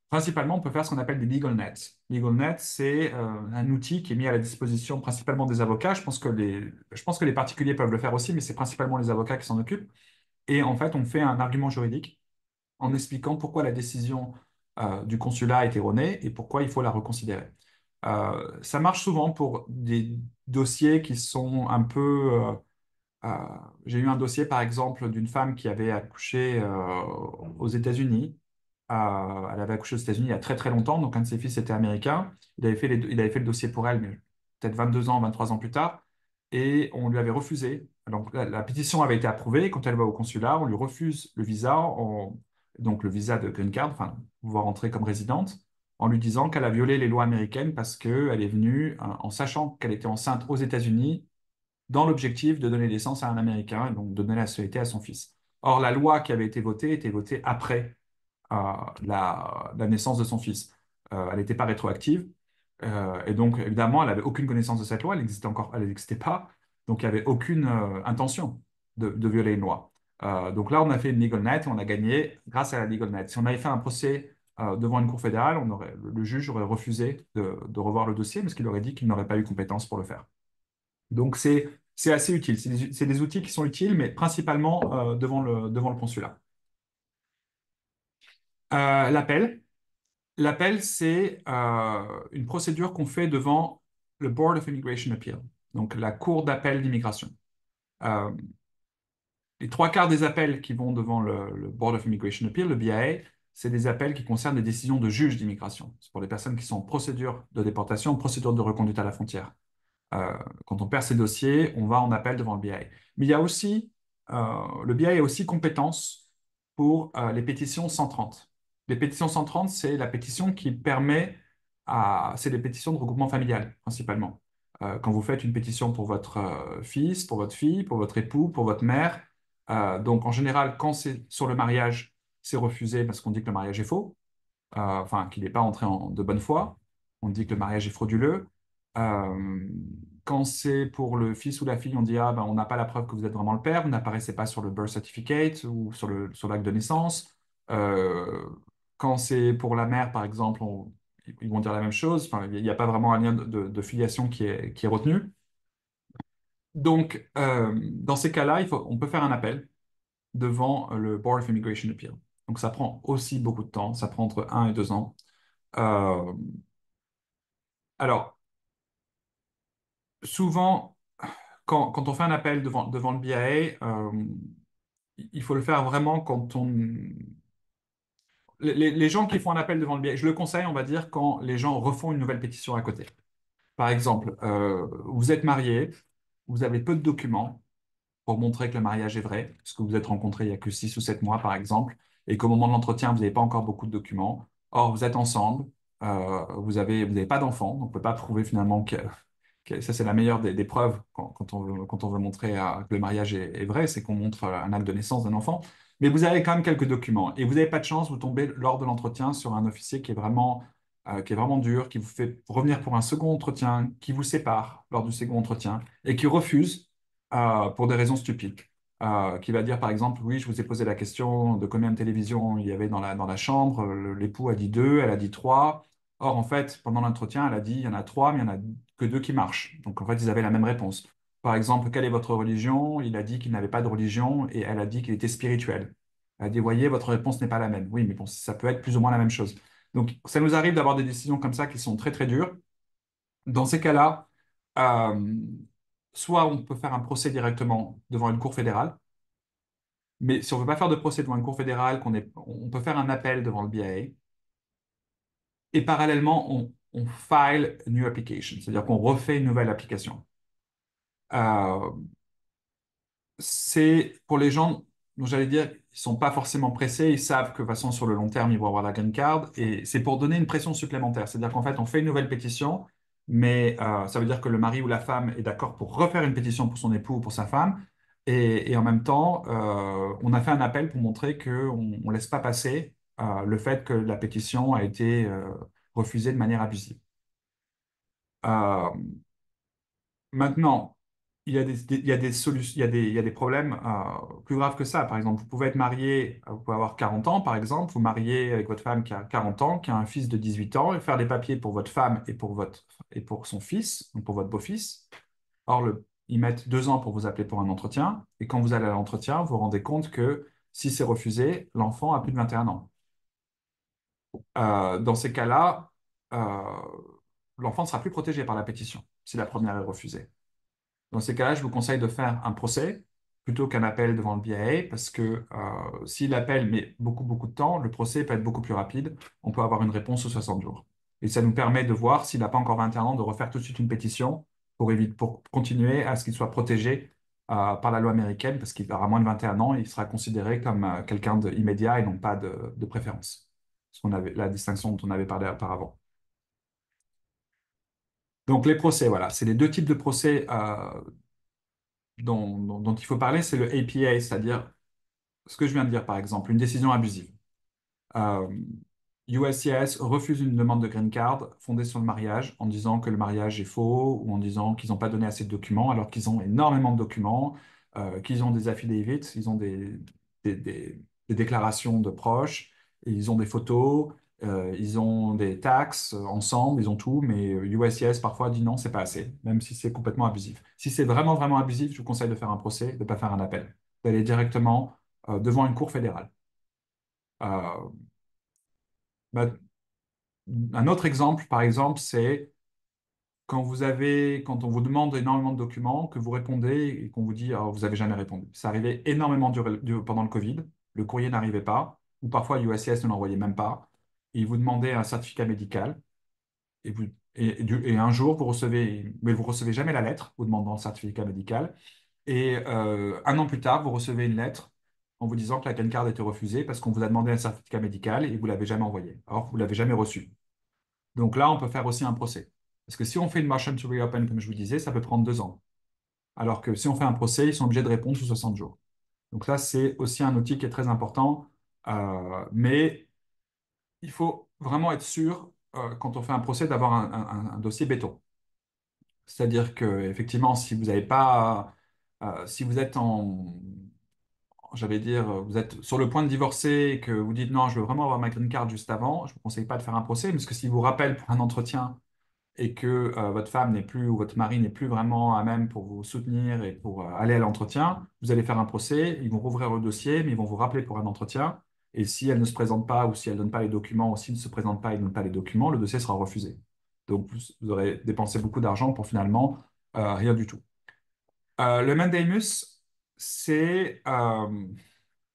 principalement, on peut faire ce qu'on appelle des legal nets. Legal nets, c'est un outil qui est mis à la disposition principalement des avocats. Je pense que les particuliers peuvent le faire aussi, mais c'est principalement les avocats qui s'en occupent. Et en fait, on fait un argument juridique en expliquant pourquoi la décision du consulat est erronée et pourquoi il faut la reconsidérer. Ça marche souvent pour des dossiers qui sont un peu... euh, j'ai eu un dossier, par exemple, d'une femme qui avait accouché aux États-Unis. Elle avait accouché aux États-Unis il y a très longtemps, donc un de ses fils était américain. Il avait fait le dossier pour elle, mais peut-être 22 ans, 23 ans plus tard, et on lui avait refusé. Donc la pétition avait été approuvée. Quand elle va au consulat, on lui refuse le visa, donc le visa de green card, enfin pouvoir entrer comme résidente. en lui disant qu'elle a violé les lois américaines parce qu'elle est venue en sachant qu'elle était enceinte aux États-Unis dans l'objectif de donner naissance à un Américain et donc de donner la nationalité à son fils. Or, la loi qui avait été votée était votée après la naissance de son fils. Elle n'était pas rétroactive. Et donc, évidemment, elle n'avait aucune connaissance de cette loi, elle n'existait encore, elle n'existait pas. Donc, il n'y avait aucune intention de violer une loi. Donc là, on a fait une legal night et on a gagné grâce à la legal night. Si on avait fait un procès devant une cour fédérale, le juge aurait refusé de revoir le dossier parce qu'il aurait dit qu'il n'aurait pas eu compétence pour le faire. Donc, c'est assez utile. C'est des outils qui sont utiles, mais principalement devant le consulat. L'appel. L'appel, c'est une procédure qu'on fait devant le Board of Immigration Appeal, donc la Cour d'appel d'immigration. Euh, les trois quarts des appels qui vont devant le Board of Immigration Appeal, le BIA, c'est des appels qui concernent des décisions de juges d'immigration. C'est pour les personnes qui sont en procédure de déportation, en procédure de reconduite à la frontière. Euh, Quand on perd ces dossiers, on va en appel devant le BIA. Mais il y a aussi, le BIA a aussi compétence pour les pétitions 130. Les pétitions 130, c'est la pétition qui permet c'est des pétitions de regroupement familial, principalement. Quand vous faites une pétition pour votre fils, pour votre fille, pour votre époux, pour votre mère, donc en général, quand c'est sur le mariage, c'est refusé parce qu'on dit que le mariage est faux, enfin qu'il n'est pas entré de bonne foi. On dit que le mariage est frauduleux. Euh, Quand c'est pour le fils ou la fille, on dit ah ben on n'a pas la preuve que vous êtes vraiment le père, vous n'apparaissez pas sur le birth certificate ou sur l'acte de naissance. Euh, Quand c'est pour la mère, par exemple, ils vont dire la même chose. Enfin, il n'y a pas vraiment un lien de filiation qui est retenu. Donc, dans ces cas-là, on peut faire un appel devant le Board of Immigration Appeal. Donc, ça prend aussi beaucoup de temps. Ça prend entre 1 et 2 ans. Euh, alors, souvent, quand on fait un appel devant le BIA, il faut le faire vraiment quand on... Les gens qui font un appel devant le BIA, je le conseille, on va dire, quand les gens refont une nouvelle pétition à côté. Par exemple, vous êtes marié, vous avez peu de documents pour montrer que le mariage est vrai, parce que vous êtes rencontrés il y a que 6 ou 7 mois, par exemple, et qu'au moment de l'entretien, vous n'avez pas encore beaucoup de documents. Or, vous êtes ensemble, vous avez pas d'enfant, donc on ne peut pas prouver finalement que ça, c'est la meilleure des preuves quand on veut montrer que le mariage est vrai, c'est qu'on montre un acte de naissance d'un enfant. Mais vous avez quand même quelques documents. Et vous n'avez pas de chance, vous tombez lors de l'entretien sur un officier qui est vraiment dur, qui vous fait revenir pour un second entretien, qui vous sépare lors du second entretien et qui refuse pour des raisons stupides. Qui va dire par exemple, oui, je vous ai posé la question de combien de télévisions il y avait dans la chambre. L'époux a dit deux, elle a dit trois. Or, en fait, pendant l'entretien, elle a dit, il y en a trois, mais il n'y en a que deux qui marchent. Donc, en fait, ils avaient la même réponse. Par exemple, quelle est votre religion? Il a dit qu'il n'avait pas de religion et elle a dit qu'il était spirituel. Elle a dit, voyez, votre réponse n'est pas la même. Oui, mais bon, ça peut être plus ou moins la même chose. Donc, ça nous arrive d'avoir des décisions comme ça qui sont très, très dures. Dans ces cas-là, euh, soit on peut faire un procès directement devant une cour fédérale, mais si on ne veut pas faire de procès devant une cour fédérale, on peut faire un appel devant le BIA. Et parallèlement, on file a new application, c'est-à-dire qu'on refait une nouvelle application. Euh, c'est pour les gens dont j'allais dire, ils sont pas forcément pressés, ils savent que de toute façon, sur le long terme, ils vont avoir la green card, et c'est pour donner une pression supplémentaire. C'est-à-dire qu'en fait, on fait une nouvelle pétition, mais ça veut dire que le mari ou la femme est d'accord pour refaire une pétition pour son époux ou pour sa femme, et en même temps, on a fait un appel pour montrer qu'on ne laisse pas passer le fait que la pétition a été refusée de manière abusive. Euh, Maintenant, il y a des solutions, il y a des problèmes plus graves que ça. Par exemple, vous pouvez être marié, vous pouvez avoir 40 ans, par exemple, vous mariez avec votre femme qui a 40 ans, qui a un fils de 18 ans, et faire des papiers pour votre femme et pour son fils, donc pour votre beau-fils. Or, ils mettent 2 ans pour vous appeler pour un entretien, et quand vous allez à l'entretien, vous vous rendez compte que si c'est refusé, l'enfant a plus de 21 ans. Dans ces cas-là, euh, l'enfant ne sera plus protégé par la pétition si la première est refusée. Dans ces cas-là, je vous conseille de faire un procès plutôt qu'un appel devant le BIA parce que si l'appel met beaucoup, beaucoup de temps, le procès peut être beaucoup plus rapide. On peut avoir une réponse sous 60 jours. Et ça nous permet de voir s'il n'a pas encore 21 ans, de refaire tout de suite une pétition pour continuer à ce qu'il soit protégé par la loi américaine parce qu'il aura moins de 21 ans et il sera considéré comme quelqu'un d'immédiat et non pas de préférence. la distinction dont on avait parlé auparavant. Donc les procès, voilà, c'est les deux types de procès dont il faut parler, c'est le APA, c'est-à-dire ce que je viens de dire, par exemple, une décision abusive. Euh, USCIS refuse une demande de green card fondée sur le mariage en disant que le mariage est faux ou en disant qu'ils n'ont pas donné assez de documents alors qu'ils ont énormément de documents, qu'ils ont des affidavits, ils ont des déclarations de proches, et ils ont des photos, ils ont des taxes ensemble, ils ont tout, mais USCIS parfois dit non, c'est pas assez, même si c'est complètement abusif. Si c'est vraiment, vraiment abusif, je vous conseille de faire un procès, de ne pas faire un appel, d'aller directement devant une cour fédérale. Euh, bah, un autre exemple, par exemple, c'est quand on vous demande énormément de documents, que vous répondez et qu'on vous dit, oh, vous n'avez jamais répondu. Ça arrivait énormément pendant le Covid. Le courrier n'arrivait pas, ou parfois USCIS ne l'envoyait même pas. Et il vous demandait un certificat médical. Et, vous, et un jour, mais vous recevez jamais la lettre vous demandant le certificat médical. Et un an plus tard, vous recevez une lettre en vous disant que la green card a été refusée parce qu'on vous a demandé un certificat médical et vous l'avez jamais envoyé. Alors, vous l'avez jamais reçu. Donc là, on peut faire aussi un procès. Parce que si on fait une motion to reopen, comme je vous disais, ça peut prendre 2 ans. Alors que si on fait un procès, ils sont obligés de répondre sous 60 jours. Donc là, c'est aussi un outil qui est très important. Mais il faut vraiment être sûr, quand on fait un procès, d'avoir un dossier béton. C'est-à-dire que effectivement, si vous n'avez pas, si vous êtes j'allais dire, vous êtes sur le point de divorcer et que vous dites non, je veux vraiment avoir ma green card juste avant, je ne vous conseille pas de faire un procès, parce que si vous rappelle pour un entretien et que votre femme n'est plus ou votre mari n'est plus vraiment à même pour vous soutenir et pour aller à l'entretien, vous allez faire un procès, ils vont rouvrir le dossier, mais ils vont vous rappeler pour un entretien. Et si elle ne se présente pas ou si elle ne donne pas les documents ou s'il ne se présente pas et ne donne pas les documents, le dossier sera refusé. Donc vous aurez dépensé beaucoup d'argent pour finalement rien du tout. Le mandamus, c'est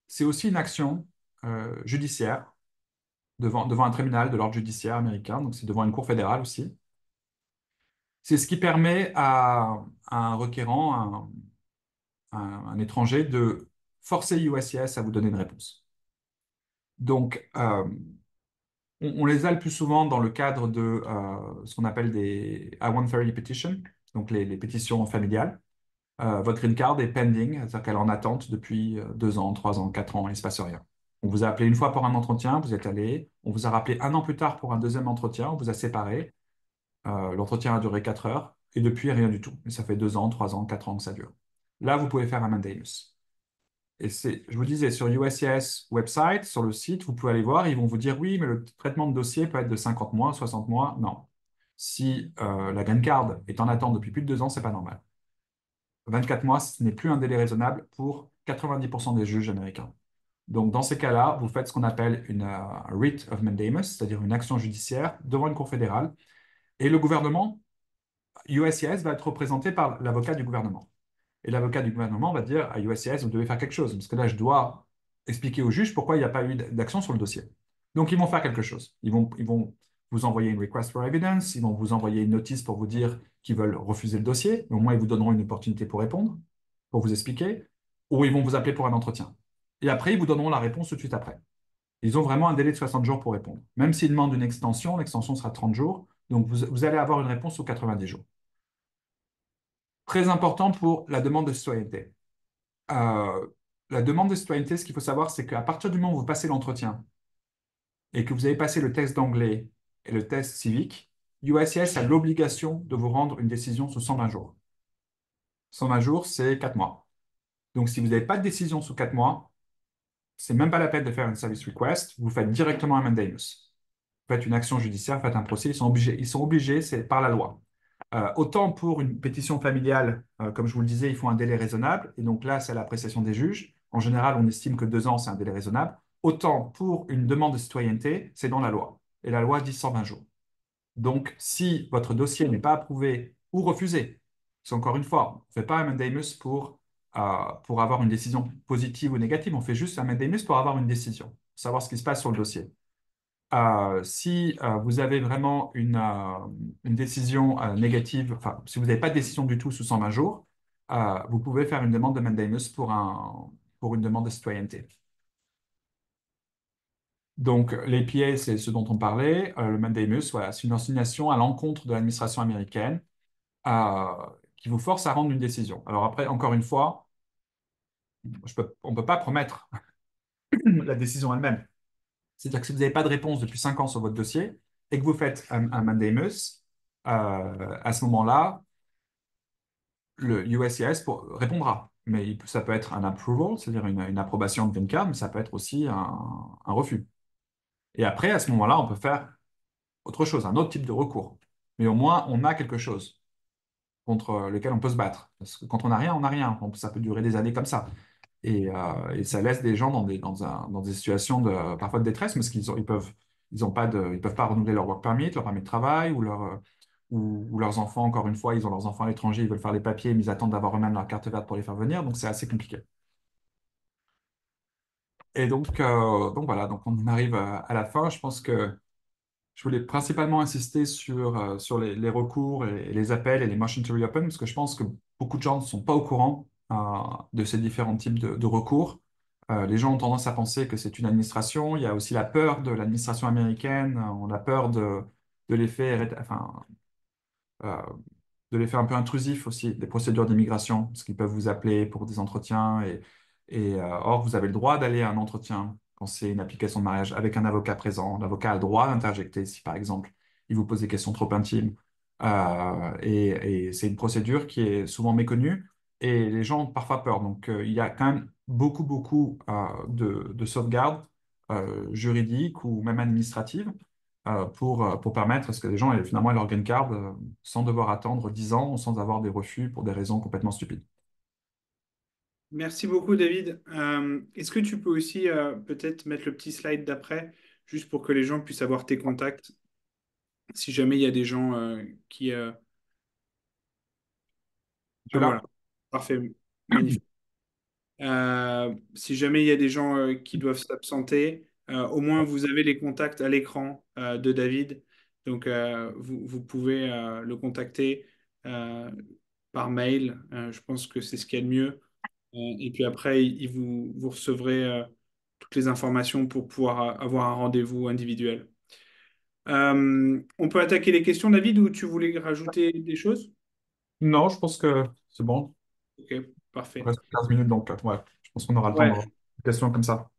c'est aussi une action judiciaire devant un tribunal de l'ordre judiciaire américain, donc c'est devant une cour fédérale aussi. C'est ce qui permet à un requérant, un étranger, de forcer USCIS à vous donner une réponse. Donc, on les a le plus souvent dans le cadre de ce qu'on appelle des I-130 petitions, donc les pétitions familiales. Votre green card est pending, c'est-à-dire qu'elle est en attente depuis 2 ans, 3 ans, 4 ans, il ne se passe rien. On vous a appelé une fois pour un entretien, vous êtes allé. On vous a rappelé un an plus tard pour un deuxième entretien, on vous a séparé. L'entretien a duré 4 heures et depuis, rien du tout. Et ça fait 2 ans, 3 ans, 4 ans que ça dure. Là, vous pouvez faire un mandamus. Et je vous disais, sur USCIS website, sur le site, vous pouvez aller voir, ils vont vous dire oui, mais le traitement de dossier peut être de 50 mois, 60 mois. Non. Si la green card est en attente depuis plus de 2 ans, c'est pas normal. 24 mois, ce n'est plus un délai raisonnable pour 90% des juges américains. Donc, dans ces cas-là, vous faites ce qu'on appelle une writ of mandamus, c'est-à-dire une action judiciaire devant une cour fédérale. Et le gouvernement, USCIS, va être représenté par l'avocat du gouvernement. Et l'avocat du gouvernement va dire à USCIS, vous devez faire quelque chose, parce que là, je dois expliquer au juge pourquoi il n'y a pas eu d'action sur le dossier. Donc, ils vont faire quelque chose. Ils vont vous envoyer une request for evidence, ils vont vous envoyer une notice pour vous dire qu'ils veulent refuser le dossier, mais au moins, ils vous donneront une opportunité pour répondre, pour vous expliquer, ou ils vont vous appeler pour un entretien. Et après, ils vous donneront la réponse tout de suite après. Ils ont vraiment un délai de 60 jours pour répondre. Même s'ils demandent une extension, l'extension sera 30 jours, donc vous allez avoir une réponse sous 90 jours. Très important pour la demande de citoyenneté. Euh, la demande de citoyenneté, ce qu'il faut savoir, c'est qu'à partir du moment où vous passez l'entretien et que vous avez passé le test d'anglais et le test civique, USCIS a l'obligation de vous rendre une décision sous 120 jours. 120 jours, c'est 4 mois. Donc, si vous n'avez pas de décision sous 4 mois, c'est même pas la peine de faire une service request, vous faites directement un mandamus. Vous faites une action judiciaire, faites un procès, ils sont obligés, c'est par la loi. Autant pour une pétition familiale, comme je vous le disais, il faut un délai raisonnable, et donc là, c'est à l'appréciation des juges. En général, on estime que 2 ans, c'est un délai raisonnable. Autant pour une demande de citoyenneté, c'est dans la loi. Et la loi dit 120 jours. Donc, si votre dossier n'est pas approuvé ou refusé, c'est encore une fois, on ne fait pas un mandamus pour avoir une décision positive ou négative, on fait juste un mandamus pour avoir une décision, pour savoir ce qui se passe sur le dossier. Si vous avez vraiment une décision négative, enfin, si vous n'avez pas de décision du tout sous 120 jours, vous pouvez faire une demande de mandamus pour une demande de citoyenneté. Donc, l'APA, c'est ce dont on parlait. Le mandamus, voilà, c'est une assignation à l'encontre de l'administration américaine euh, qui vous force à rendre une décision. Alors après, encore une fois, on ne peut pas promettre la décision elle-même. C'est-à-dire que si vous n'avez pas de réponse depuis 5 ans sur votre dossier et que vous faites un mandamus, à ce moment-là, le USCIS répondra. Mais ça peut être un approval, c'est-à-dire une approbation de green card, mais ça peut être aussi un refus. Et après, à ce moment-là, on peut faire autre chose, un autre type de recours. Mais au moins, on a quelque chose contre lequel on peut se battre. Parce que quand on n'a rien, on n'a rien. Ça peut durer des années comme ça. Et ça laisse des gens dans des situations parfois de détresse, parce ils peuvent pas renouveler leur work permit, leur permis de travail, ou leurs enfants, encore une fois, ils ont leurs enfants à l'étranger, ils veulent faire les papiers, mais ils attendent d'avoir eux-mêmes leur carte verte pour les faire venir, donc c'est assez compliqué. Et donc voilà, donc on arrive à la fin. Je pense que je voulais principalement insister sur les recours et les appels et les motions to reopen, parce que je pense que beaucoup de gens ne sont pas au courant de ces différents types de recours. Les gens ont tendance à penser que c'est une administration. Il y a aussi la peur de l'administration américaine. On a peur de l'effet, enfin, euh, de l'effet un peu intrusif aussi des procédures d'immigration, parce qu'ils peuvent vous appeler pour des entretiens. Or, vous avez le droit d'aller à un entretien quand c'est une application de mariage avec un avocat présent. L'avocat a le droit d'interjecter si, par exemple, il vous pose des questions trop intimes. Et c'est une procédure qui est souvent méconnue et les gens ont parfois peur. Donc, il y a quand même beaucoup de sauvegardes juridiques ou même administratives pour permettre à ce que les gens aient finalement leur green card sans devoir attendre 10 ans ou sans avoir des refus pour des raisons complètement stupides. Merci beaucoup, David. Est-ce que tu peux aussi peut-être mettre le petit slide d'après, juste pour que les gens puissent avoir tes contacts, si jamais il y a des gens qui... Tu Ah là? voilà, parfait, magnifique. Si jamais il y a des gens qui doivent s'absenter, au moins vous avez les contacts à l'écran de David. Donc vous pouvez le contacter euh, par mail. Je pense que c'est ce qu'il y a de mieux. Et puis après, vous recevrez toutes les informations pour pouvoir avoir un rendez-vous individuel. On peut attaquer les questions, David, ou tu voulais rajouter des choses? Non, je pense que c'est bon. Ok, Il parfait. reste 15 minutes, donc ouais, je pense qu'on aura le temps de Ouais, répondre aux questions comme ça.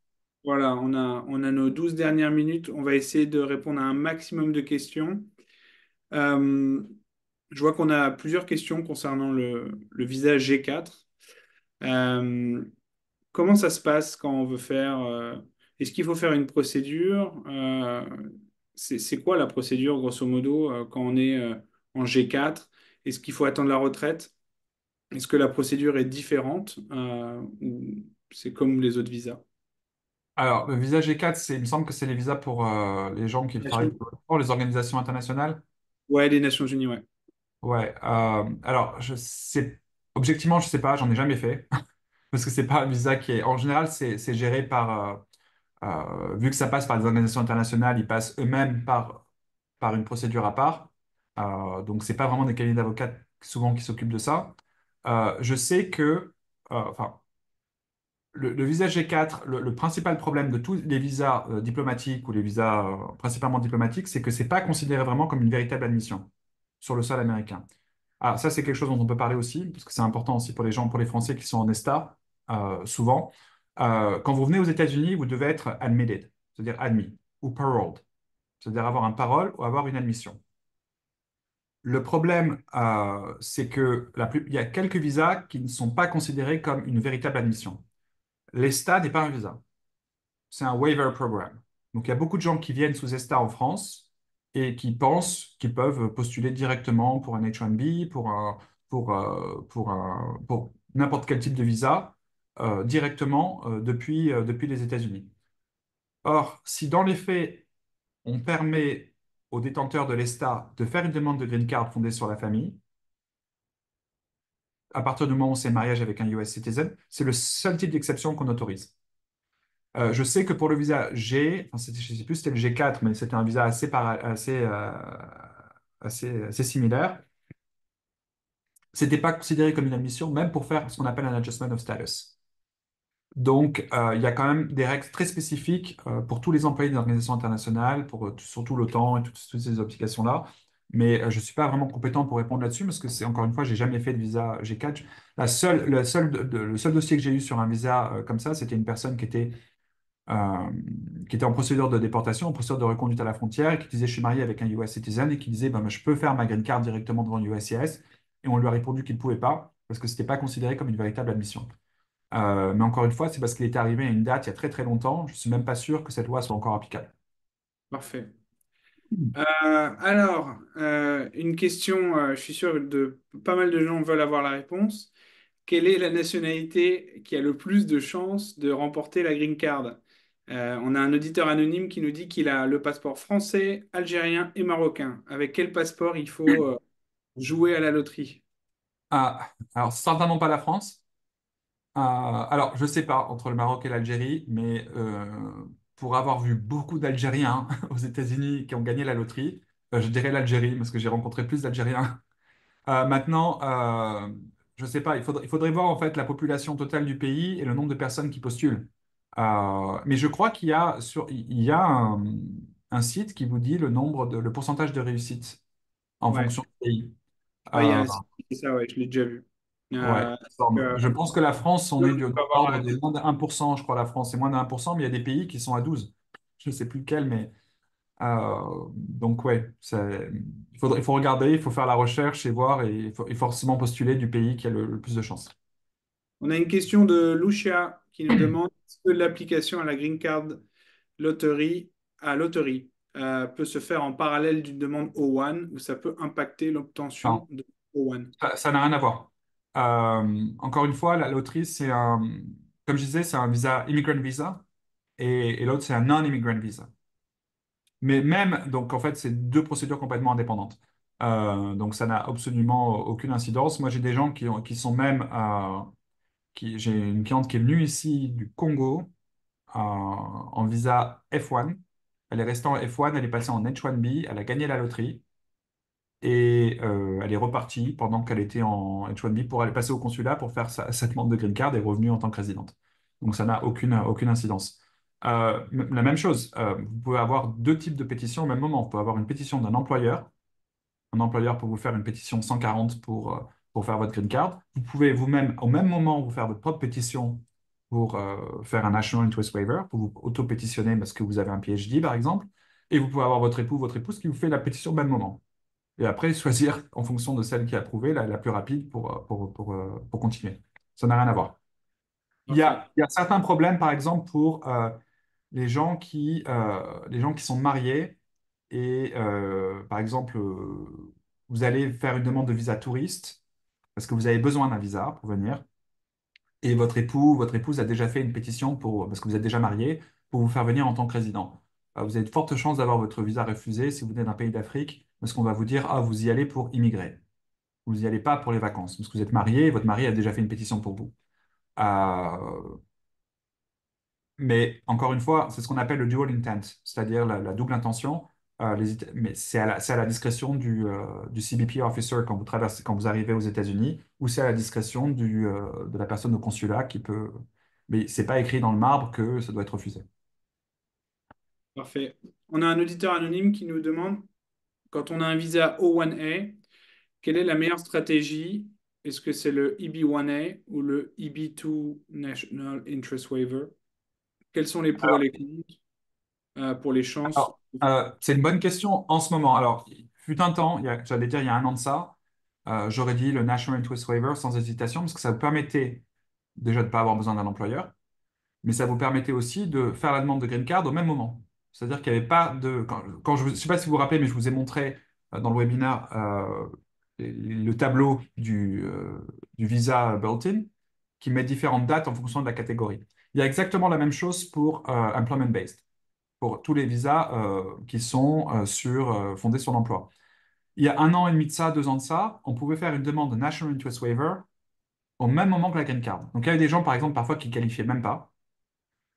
voilà, on a nos 12 dernières minutes. On va essayer de répondre à un maximum de questions. Euh, je vois qu'on a plusieurs questions concernant le visa G4. Euh, Comment ça se passe quand on veut faire... est-ce qu'il faut faire une procédure? C'est quoi la procédure, grosso modo, quand on est en G4? Est-ce qu'il faut attendre la retraite? Est-ce que la procédure est différente ou c'est comme les autres visas? Alors, le visa G4, il me semble que c'est les visas pour les gens qui travaillent pour les organisations internationales. Ouais, les Nations Unies, ouais. Ouais. Alors, objectivement, je sais pas, j'en ai jamais fait parce que c'est pas un visa qui est. En général, c'est géré vu que ça passe par des organisations internationales, ils passent eux-mêmes par une procédure à part. Donc, c'est pas vraiment des cabinets d'avocats souvent qui s'occupent de ça. Je sais que, enfin, le visa G4, le principal problème de tous les visas diplomatiques ou les visas principalement diplomatiques, c'est que c'est pas considéré vraiment comme une véritable admission sur le sol américain. Ah, ça, c'est quelque chose dont on peut parler aussi, parce que c'est important aussi pour les gens, pour les Français qui sont en ESTA, souvent. Quand vous venez aux États-Unis, vous devez être admitted, c'est-à-dire admis, ou paroled, c'est-à-dire avoir un parole ou avoir une admission. Le problème, c'est que il y a quelques visas qui ne sont pas considérés comme une véritable admission. L'ESTA n'est pas un visa, c'est un waiver program. Donc, il y a beaucoup de gens qui viennent sous ESTA en France et qui pensent qu'ils peuvent postuler directement pour un H-1B, pour n'importe quel type de visa, directement depuis les États-Unis. Or, si dans les faits, on permet aux détenteurs de l'ESTA de faire une demande de green card fondée sur la famille, à partir du moment où c'est mariage avec un US citizen, c'est le seul type d'exception qu'on autorise. Je sais que pour le visa G, enfin, je ne sais plus si c'était le G4, mais c'était un visa assez similaire. C'était pas considéré comme une admission, même pour faire ce qu'on appelle un adjustment of status. Donc, il y a quand même des règles très spécifiques pour tous les employés des organisations internationales, pour surtout l'OTAN et toutes ces applications-là. Mais je ne suis pas vraiment compétent pour répondre là-dessus parce que c'est encore une fois, j'ai jamais fait de visa G4. Le seul dossier que j'ai eu sur un visa comme ça, c'était une personne euh, qui était en procédure de déportation, en procédure de reconduite à la frontière, et qui disait je suis marié avec un US citizen et qui disait ben, je peux faire ma green card directement devant l'USCIS. Et on lui a répondu qu'il ne pouvait pas parce que ce n'était pas considéré comme une véritable admission. Mais encore une fois, c'est parce qu'il était arrivé à une date il y a très très longtemps. Je ne suis même pas sûr que cette loi soit encore applicable. Parfait. Hmm. Une question, je suis sûr de pas mal de gens veulent avoir la réponse. Quelle est la nationalité qui a le plus de chances de remporter la green card? On a un auditeur anonyme qui nous dit qu'il a le passeport français, algérien et marocain. Avec quel passeport il faut jouer à la loterie? Alors, certainement pas la France. Alors, je ne sais pas entre le Maroc et l'Algérie, mais pour avoir vu beaucoup d'Algériens aux États-Unis qui ont gagné la loterie, je dirais l'Algérie parce que j'ai rencontré plus d'Algériens. Maintenant, je ne sais pas, il faudrait voir en fait la population totale du pays et le nombre de personnes qui postulent. Mais je crois il y a un site qui vous dit le pourcentage de réussite en Ouais, fonction du pays. ouais, il y a Euh, un site qui fait ça, ouais, je l'ai déjà vu. ouais, il me semble. Euh, Je pense que la France, on on est peut dans avoir la l'ordre des réponse. moins de 1%, je crois, la France, c'est moins de 1%, mais il y a des pays qui sont à 12. Je ne sais plus lequel, mais donc ouais, il faut regarder, il faut faire la recherche et voir, et il faut forcément postuler du pays qui a le plus de chances. On a une question de Lucia qui nous demande est-ce que l'application à la Green Card Lottery, peut se faire en parallèle d'une demande O1 ou ça peut impacter l'obtention Non, de O1. ça n'a rien à voir. Encore une fois, la loterie, comme je disais, c'est un visa, immigrant visa, et l'autre, c'est un non-immigrant visa. Mais même, donc en fait, c'est deux procédures complètement indépendantes. Donc ça n'a absolument aucune incidence. Moi, j'ai des gens qui sont même, j'ai une cliente qui est venue ici du Congo en visa F1. Elle est restée en F1, elle est passée en H1B, elle a gagné la loterie. Et elle est repartie pendant qu'elle était en H1B pour aller passer au consulat pour faire sa demande de green card et est revenue en tant que résidente. Donc ça n'a aucune incidence. La même chose, vous pouvez avoir deux types de pétitions au même moment. Vous pouvez avoir une pétition d'un employeur, un employeur pour vous faire une pétition 140 pour faire votre green card. Vous pouvez vous-même, au même moment, vous faire votre propre pétition pour faire un National Interest Waiver, pour vous auto-pétitionner parce que vous avez un PhD, par exemple. Et vous pouvez avoir votre époux, votre épouse qui vous fait la pétition au même moment. Et après, choisir en fonction de celle qui est approuvée, la plus rapide pour continuer. Ça n'a rien à voir. Parfait. Il y a certains problèmes, par exemple, pour les gens qui sont mariés et, par exemple, vous allez faire une demande de visa touriste parce que vous avez besoin d'un visa pour venir et votre époux ou votre épouse a déjà fait une pétition parce que vous êtes déjà marié, pour vous faire venir en tant que résident. Vous avez de fortes chances d'avoir votre visa refusé si vous venez d'un pays d'Afrique, parce qu'on va vous dire, ah, vous y allez pour immigrer. Vous n'y allez pas pour les vacances, parce que vous êtes marié et votre mari a déjà fait une pétition pour vous. Euh, mais encore une fois, c'est ce qu'on appelle le dual intent, c'est-à-dire la double intention. Mais c'est à la discrétion du CBP officer quand vous arrivez aux États-Unis, ou c'est à la discrétion de la personne au consulat qui peut. Mais c'est pas écrit dans le marbre que ça doit être refusé. Parfait. On a un auditeur anonyme qui nous demande, quand on a un visa O1A, quelle est la meilleure stratégie? Est-ce que c'est le EB1A ou le EB2 National Interest Waiver? Quels sont les pour et les contre pour les chances? Alors, c'est une bonne question en ce moment. Alors, il fut un temps, j'allais dire il y a un an de ça, j'aurais dit le National Interest Waiver sans hésitation, parce que ça vous permettait déjà de ne pas avoir besoin d'un employeur, mais ça vous permettait aussi de faire la demande de green card au même moment. C'est-à-dire qu'il n'y avait pas de. Je ne sais pas si vous vous rappelez, mais je vous ai montré dans le webinaire le tableau du visa bulletin qui met différentes dates en fonction de la catégorie. Il y a exactement la même chose pour employment-based, pour tous les visas qui sont fondés sur l'emploi. Il y a un an et demi de ça, 2 ans de ça, on pouvait faire une demande de National Interest Waiver au même moment que la green card. Donc il y avait des gens, par exemple, parfois qui ne qualifiaient même pas,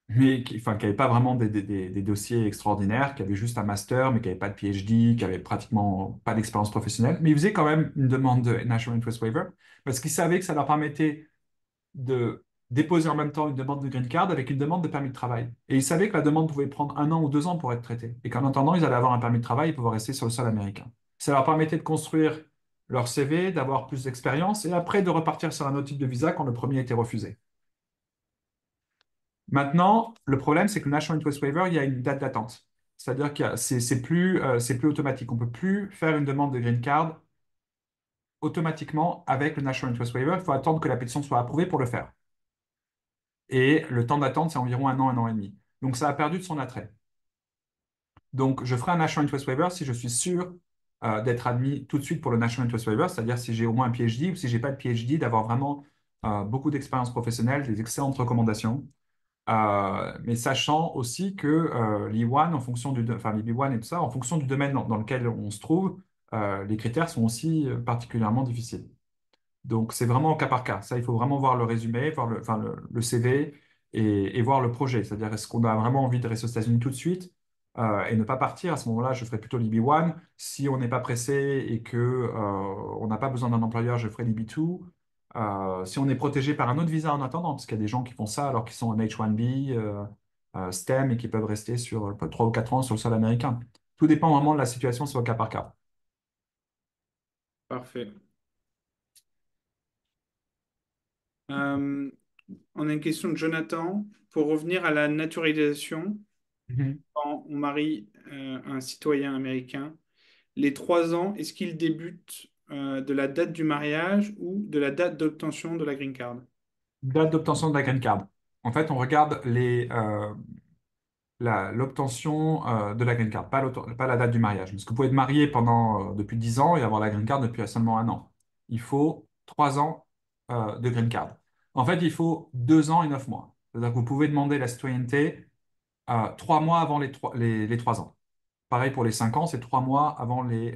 mais qui n'avaient pas vraiment des dossiers extraordinaires, qui avaient juste un master, mais qui n'avaient pas de PhD, qui n'avaient pratiquement pas d'expérience professionnelle. Mais ils faisaient quand même une demande de National Interest Waiver parce qu'ils savaient que ça leur permettait de déposer en même temps une demande de green card avec une demande de permis de travail. Et ils savaient que la demande pouvait prendre 1 an ou 2 ans pour être traitée. Et qu'en attendant, ils allaient avoir un permis de travail et pouvoir rester sur le sol américain. Ça leur permettait de construire leur CV, d'avoir plus d'expérience et après de repartir sur un autre type de visa quand le premier a été refusé. Maintenant, le problème, c'est que le National Interest Waiver, il y a une date d'attente. C'est-à-dire que c'est plus automatique. On ne peut plus faire une demande de green card automatiquement avec le National Interest Waiver. Il faut attendre que la pétition soit approuvée pour le faire. Et le temps d'attente, c'est environ 1 an et demi. Donc, ça a perdu de son attrait. Donc, je ferai un National Interest Waiver si je suis sûr d'être admis tout de suite pour le National Interest Waiver, c'est-à-dire si j'ai au moins un PhD ou si je n'ai pas de PhD, d'avoir vraiment beaucoup d'expérience professionnelle, des excellentes recommandations. Mais sachant aussi que l'E1, en fonction enfin l'EB1 et tout ça, en fonction du domaine dans lequel on se trouve, les critères sont aussi particulièrement difficiles. Donc, c'est vraiment au cas par cas. Ça, il faut vraiment voir le résumé, voir enfin, le CV et voir le projet. C'est-à-dire, est-ce qu'on a vraiment envie de rester aux États-Unis tout de suite et ne pas partir? À ce moment-là, je ferai plutôt l'EB1. Si on n'est pas pressé et que on n'a pas besoin d'un employeur, je ferai l'EB2. Si on est protégé par un autre visa en attendant, parce qu'il y a des gens qui font ça alors qu'ils sont en H1B, STEM et qui peuvent rester sur 3 ou 4 ans sur le sol américain. Tout dépend vraiment de la situation, c'est au cas par cas. Parfait. Euh, on a une question de Jonathan. Pour revenir à la naturalisation, Mhm. quand on marie un citoyen américain, les 3 ans, est-ce qu'ils débutent de la date du mariage ou de la date d'obtention de la green card? Date d'obtention de la green card. En fait, on regarde l'obtention de la green card, pas la date du mariage. Parce que vous pouvez être marié depuis 10 ans et avoir la green card depuis seulement 1 an. Il faut 3 ans de green card. En fait, il faut 2 ans et 9 mois. C'est-à-dire que vous pouvez demander la citoyenneté 3 mois avant les 3 ans. Pareil pour les 5 ans, c'est 3 mois avant les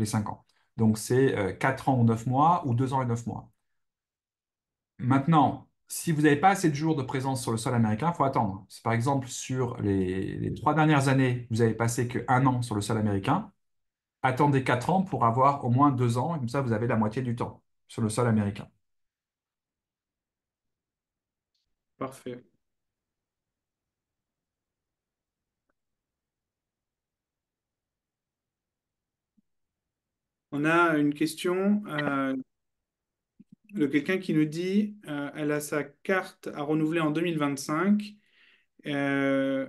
5 ans. Donc, c'est 4 ans ou 9 mois ou 2 ans et 9 mois. Maintenant, si vous n'avez pas assez de jours de présence sur le sol américain, il faut attendre. Si par exemple, sur les 3 dernières années, vous avez passé que 1 an sur le sol américain, attendez 4 ans pour avoir au moins 2 ans, et comme ça, vous avez la moitié du temps sur le sol américain. Parfait. On a une question de quelqu'un qui nous dit elle a sa carte à renouveler en 2025, euh,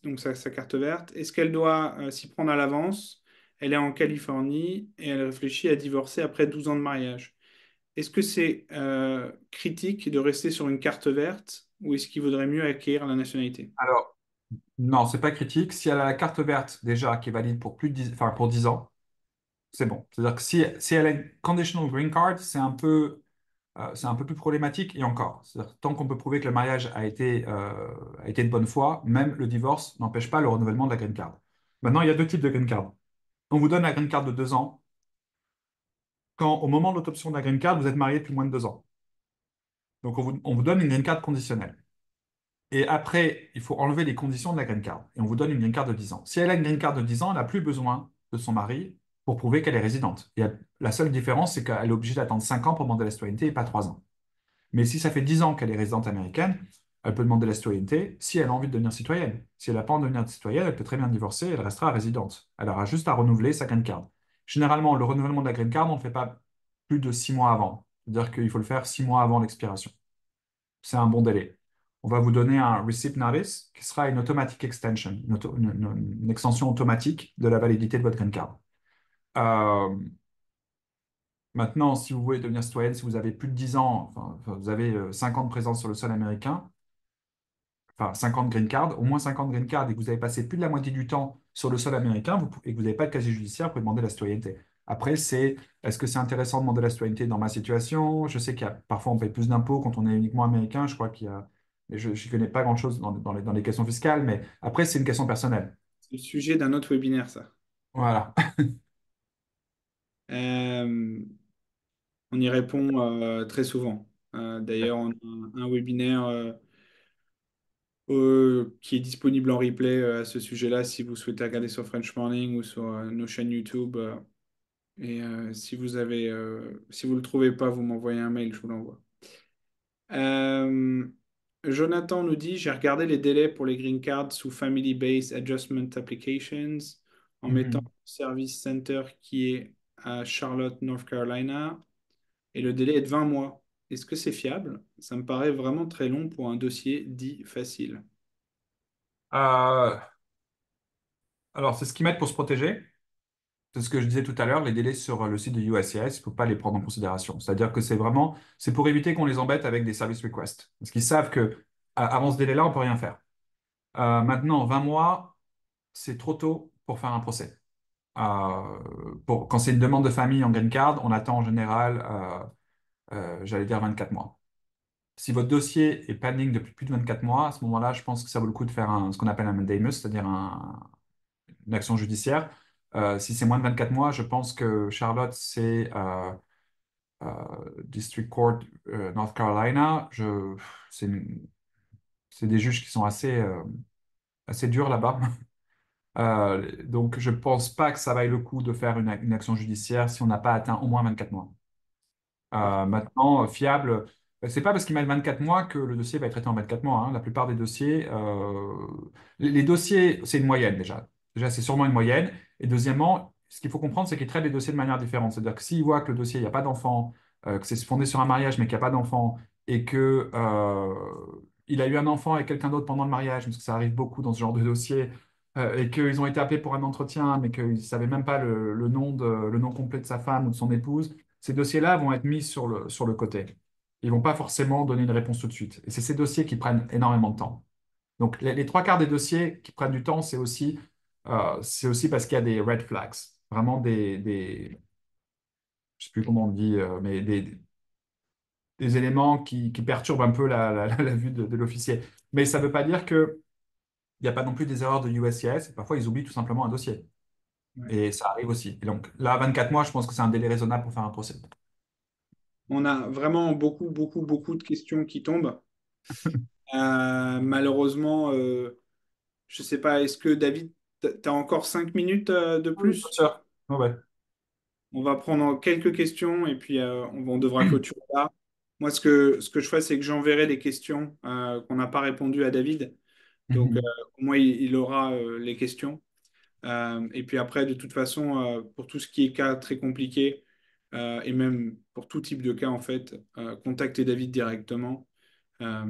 donc sa carte verte. Est-ce qu'elle doit s'y prendre à l'avance? Elle est en Californie et elle réfléchit à divorcer après 12 ans de mariage. Est-ce que c'est critique de rester sur une carte verte ou est-ce qu'il vaudrait mieux acquérir la nationalité? Alors, non, c'est pas critique. Si elle a la carte verte déjà qui est valide pour plus de 10, enfin, pour 10 ans, c'est bon. C'est-à-dire que si elle a une conditional green card, c'est un peu plus problématique et encore. C'est-à-dire, tant qu'on peut prouver que le mariage a été de bonne foi, même le divorce n'empêche pas le renouvellement de la green card. Maintenant, il y a deux types de green card. On vous donne la green card de 2 ans quand, au moment de l'obtention de la green card, vous êtes marié depuis moins de 2 ans. Donc, on vous donne une green card conditionnelle. Et après, il faut enlever les conditions de la green card. Et on vous donne une green card de 10 ans. Si elle a une green card de 10 ans, elle n'a plus besoin de son mari pour prouver qu'elle est résidente. La seule différence, c'est qu'elle est obligée d'attendre 5 ans pour demander la citoyenneté et pas 3 ans. Mais si ça fait 10 ans qu'elle est résidente américaine, elle peut demander la citoyenneté si elle a envie de devenir citoyenne. Si elle n'a pas envie de devenir citoyenne, elle peut très bien divorcer, elle restera résidente. Elle aura juste à renouveler sa green card. Généralement, le renouvellement de la green card, on ne le fait pas plus de 6 mois avant. C'est-à-dire qu'il faut le faire 6 mois avant l'expiration. C'est un bon délai. On va vous donner un receipt notice qui sera une automatic extension, une extension automatique de la validité de votre green card. Euh, Maintenant, si vous voulez devenir citoyenne, si vous avez plus de 10 ans, vous avez 5 ans de présence sur le sol américain, enfin 50 green card, au moins 50 green card et que vous avez passé plus de la moitié du temps sur le sol américain et que vous n'avez pas de casier judiciaire, vous pouvez demander la citoyenneté. Après, est-ce que c'est intéressant de demander la citoyenneté dans ma situation? Je sais qu'il y a parfois on paye plus d'impôts quand on est uniquement américain. Je crois qu'il y a, mais je ne connais pas grand-chose dans les questions fiscales, mais après, c'est une question personnelle. C'est le sujet d'un autre webinaire, ça. Voilà. Euh, on y répond très souvent. D'ailleurs, on a un webinaire qui est disponible en replay à ce sujet-là si vous souhaitez regarder sur French Morning ou sur nos chaînes YouTube. Et si vous le trouvez pas, vous m'envoyez un mail, je vous l'envoie. Euh, Jonathan nous dit, j'ai regardé les délais pour les green cards sous Family Based Adjustment Applications en mettant Mhm. Service Center qui est à Charlotte, North Carolina, et le délai est de 20 mois. Est-ce que c'est fiable? Ça me paraît vraiment très long pour un dossier dit facile. Euh, alors, c'est ce qu'ils mettent pour se protéger. C'est ce que je disais tout à l'heure, les délais sur le site de USCIS, il ne faut pas les prendre en considération. C'est-à-dire que c'est pour éviter qu'on les embête avec des service requests. Parce qu'ils savent que avant ce délai-là, on ne peut rien faire. Maintenant, 20 mois, c'est trop tôt pour faire un procès. Quand c'est une demande de famille en green card, on attend en général, j'allais dire 24 mois. Si votre dossier est pending depuis plus de 24 mois, à ce moment-là, je pense que ça vaut le coup de faire ce qu'on appelle un mandamus, c'est-à-dire une action judiciaire. Si c'est moins de 24 mois, je pense que Charlotte, c'est District Court North Carolina. C'est une- c'est des juges qui sont assez durs là-bas. Donc, je pense pas que ça vaille le coup de faire une action judiciaire si on n'a pas atteint au moins 24 mois. Maintenant, fiable, c'est pas parce qu'il met 24 mois que le dossier va être traité en 24 mois, hein. La plupart des dossiers, les dossiers, c'est une moyenne déjà. Déjà, c'est sûrement une moyenne. Et deuxièmement, ce qu'il faut comprendre, c'est qu'ils traitent les dossiers de manière différente. C'est-à-dire que s'ils voient que le dossier, il n'y a pas d'enfant, que c'est fondé sur un mariage, mais qu'il n'y a pas d'enfant, et que il a eu un enfant avec quelqu'un d'autre pendant le mariage, parce que ça arrive beaucoup dans ce genre de dossier, et qu'ils ont été appelés pour un entretien, mais qu'ils ne savaient même pas le nom complet de sa femme ou de son épouse, ces dossiers-là vont être mis sur le côté. Ils vont pas forcément donner une réponse tout de suite. Et c'est ces dossiers qui prennent énormément de temps. Donc, les trois quarts des dossiers qui prennent du temps, c'est aussi parce qu'il y a des red flags, vraiment je sais plus comment on dit, mais des éléments qui perturbent un peu la vue de l'officier. Mais ça ne veut pas dire qu'il n'y a pas non plus des erreurs de USCIS. Et parfois, ils oublient tout simplement un dossier. Ouais. Et ça arrive aussi. Et donc, là, 24 mois, je pense que c'est un délai raisonnable pour faire un procès. On a vraiment beaucoup, beaucoup, beaucoup de questions qui tombent. Malheureusement, je sais pas, est-ce que David, tu as encore 5 minutes de Oui, bien plus? sûr. Ouais, ouais. On va prendre quelques questions et puis on devra clôturer là. Moi, ce que je ferai, c'est que j'enverrai les questions qu'on n'a pas répondu à David. Donc, Mhm. au moins, il aura les questions. Et puis après, de toute façon, pour tout ce qui est cas très compliqués, et même pour tout type de cas, en fait, contactez David directement. Euh,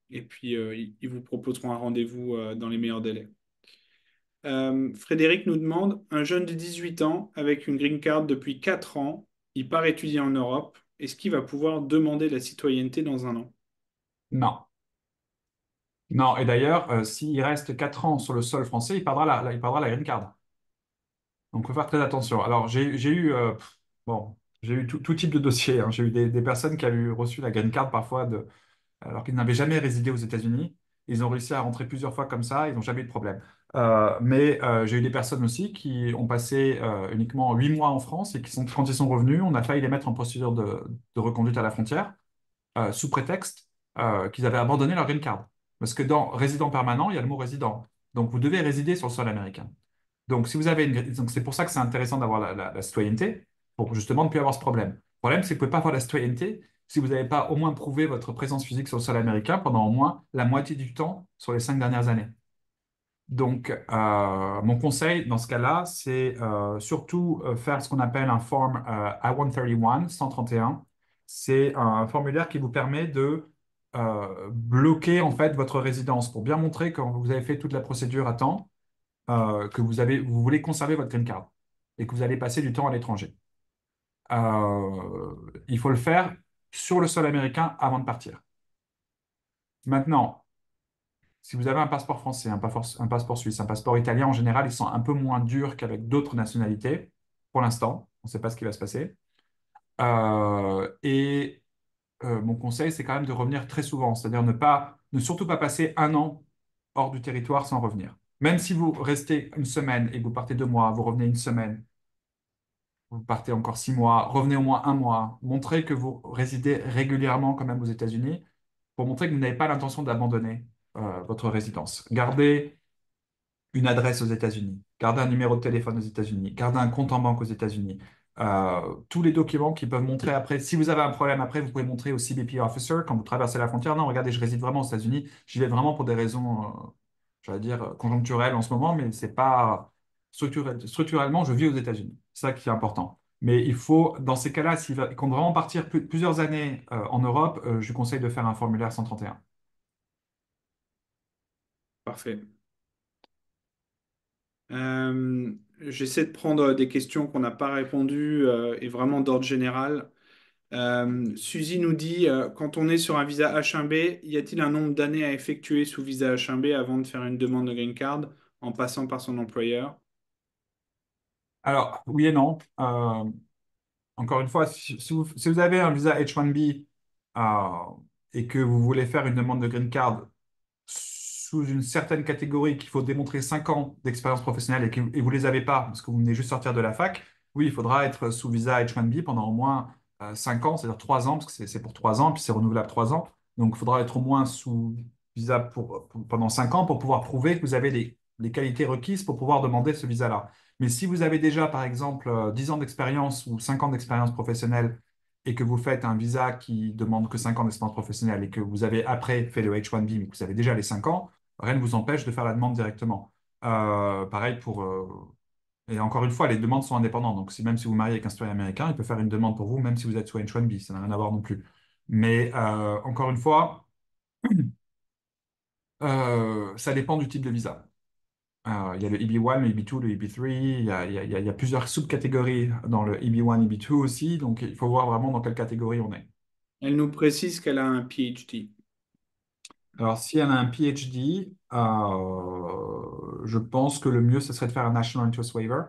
et puis, ils vous proposeront un rendez-vous dans les meilleurs délais. Frédéric nous demande, un jeune de 18 ans avec une green card depuis 4 ans, il part étudier en Europe, est-ce qu'il va pouvoir demander la citoyenneté dans un an? Non. Non, et d'ailleurs, s'il reste 4 ans sur le sol français, il perdra la green card. Donc, il faut faire très attention. Alors, bon, j'ai eu tout type de dossier, hein. J'ai eu des personnes qui avaient reçu la green card parfois alors qu'ils n'avaient jamais résidé aux États-Unis. Ils ont réussi à rentrer plusieurs fois comme ça, ils n'ont jamais eu de problème. Mais j'ai eu des personnes aussi qui ont passé uniquement 8 mois en France et quand ils sont revenus, on a failli les mettre en procédure de reconduite à la frontière sous prétexte qu'ils avaient abandonné leur green card. Parce que dans résident permanent, il y a le mot résident. Donc, vous devez résider sur le sol américain. Donc, si vous avez donc c'est pour ça que c'est intéressant d'avoir la citoyenneté, pour justement ne plus avoir ce problème. Le problème, c'est que vous ne pouvez pas avoir la citoyenneté si vous n'avez pas au moins prouvé votre présence physique sur le sol américain pendant au moins la moitié du temps sur les 5 dernières années. Donc, mon conseil dans ce cas-là, c'est surtout faire ce qu'on appelle un form I-131, 131. C'est un formulaire qui vous permet de bloquer en fait votre résidence pour bien montrer que vous avez fait toute la procédure à temps, que vous voulez conserver votre green card et que vous allez passer du temps à l'étranger. Il faut le faire sur le sol américain avant de partir. Maintenant, si vous avez un passeport français, un passeport suisse, un passeport italien, en général, ils sont un peu moins durs qu'avec d'autres nationalités. Pour l'instant, on ne sait pas ce qui va se passer. Et mon conseil, c'est quand même de revenir très souvent, c'est-à-dire ne surtout pas passer un an hors du territoire sans revenir. Même si vous restez une semaine et que vous partez 2 mois, vous revenez une semaine, vous partez encore 6 mois, revenez au moins un mois, montrez que vous résidez régulièrement quand même aux États-Unis pour montrer que vous n'avez pas l'intention d'abandonner votre résidence. Gardez une adresse aux États-Unis, gardez un numéro de téléphone aux États-Unis, gardez un compte en banque aux États-Unis. tous les documents qui peuvent montrer après. Si vous avez un problème après, vous pouvez montrer au CBP Officer quand vous traversez la frontière. Non, regardez, je réside vraiment aux États-Unis. J'y vais vraiment pour des raisons, j'allais dire, conjoncturelles en ce moment, mais c'est pas structurellement, je vis aux États-Unis. C'est ça qui est important. Mais il faut, dans ces cas-là, s'il compte vraiment partir plusieurs années en Europe, je lui conseille de faire un formulaire 131. Parfait. J'essaie de prendre des questions qu'on n'a pas répondues et vraiment d'ordre général. Suzy nous dit, quand on est sur un visa H1B, y a-t-il un nombre d'années à effectuer sous visa H1B avant de faire une demande de green card en passant par son employeur? Alors, oui et non. Encore une fois, si vous avez un visa H1B et que vous voulez faire une demande de green card sous une certaine catégorie qu'il faut démontrer 5 ans d'expérience professionnelle et vous ne les avez pas parce que vous venez juste sortir de la fac, oui, il faudra être sous visa H1B pendant au moins 5 ans, c'est-à-dire 3 ans, parce que c'est pour 3 ans, puis c'est renouvelable 3 ans. Donc, il faudra être au moins sous visa pendant 5 ans pour pouvoir prouver que vous avez les qualités requises pour pouvoir demander ce visa-là. Mais si vous avez déjà, par exemple, 10 ans d'expérience ou 5 ans d'expérience professionnelle et que vous faites un visa qui demande que 5 ans d'expérience professionnelle et que vous avez après fait le H1B, mais que vous avez déjà les 5 ans, rien ne vous empêche de faire la demande directement. Pareil pour... et encore une fois, les demandes sont indépendantes. Donc, même si vous mariez avec un citoyen américain, il peut faire une demande pour vous, même si vous êtes sous H1B. Ça n'a rien à voir non plus. Mais encore une fois, ça dépend du type de visa. Il y a le EB1, le EB2, le EB3. Il y a plusieurs sous-catégories dans le EB1, EB2 aussi. Donc, il faut voir vraiment dans quelle catégorie on est. Elle nous précise qu'elle a un PhD. Alors, si elle a un PhD, je pense que le mieux, ce serait de faire un National Interest Waiver,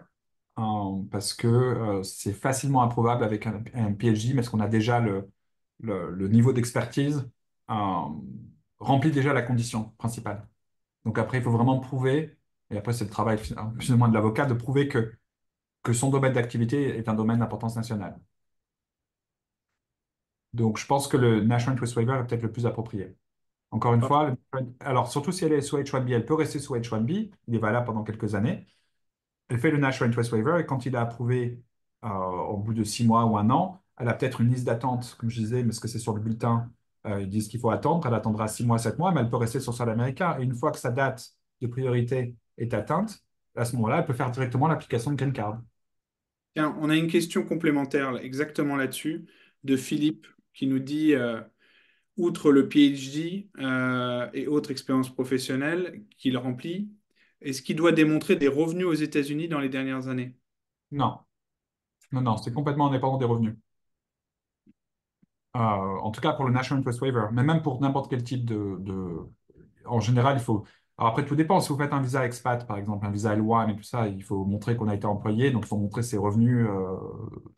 parce que c'est facilement approuvable avec un PhD, parce qu'on a déjà le niveau d'expertise euh, remplit déjà la condition principale. Donc après, il faut vraiment prouver, et après, c'est le travail plus ou moins de l'avocat, de prouver que son domaine d'activité est un domaine d'importance nationale. Donc, je pense que le National Interest Waiver est peut-être le plus approprié. Encore une fois, alors surtout si elle est sous H1B, elle peut rester sous H1B, il est valable pendant quelques années. Elle fait le National Interest Waiver et quand il est approuvé au bout de 6 mois ou un an, elle a peut-être une liste d'attente, comme je disais, parce que c'est sur le bulletin, ils disent qu'il faut attendre, elle attendra 6 mois, 7 mois, mais elle peut rester sur le sol américain. Et une fois que sa date de priorité est atteinte, à ce moment-là, elle peut faire directement l'application de Green Card. Tiens, on a une question complémentaire exactement là-dessus de Philippe qui nous dit, outre le PhD et autres expériences professionnelles qu'il remplit, est-ce qu'il doit démontrer des revenus aux États-Unis dans les dernières années? Non, non, non, c'est complètement indépendant des revenus. En tout cas pour le National Interest Waiver, mais même pour n'importe quel type en général, il faut. Alors après, tout dépend. Si vous faites un visa expat, par exemple, un visa L1 et tout ça, il faut montrer qu'on a été employé. Donc, il faut montrer ses revenus